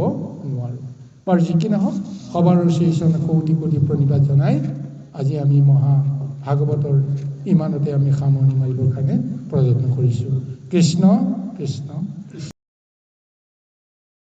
নোৱাৰোঁ। বাৰু যি কি নহওক সবাৰ শ্ৰীচৰণে কোটি কোটি প্ৰণিপাত জনাই আজি আমি ভাগৱতৰ ইমানতে আমি সামৰণি মাৰিবৰ কাৰণে প্ৰযত্ন কৰিছোঁ। কৃষ্ণ কৃষ্ণ।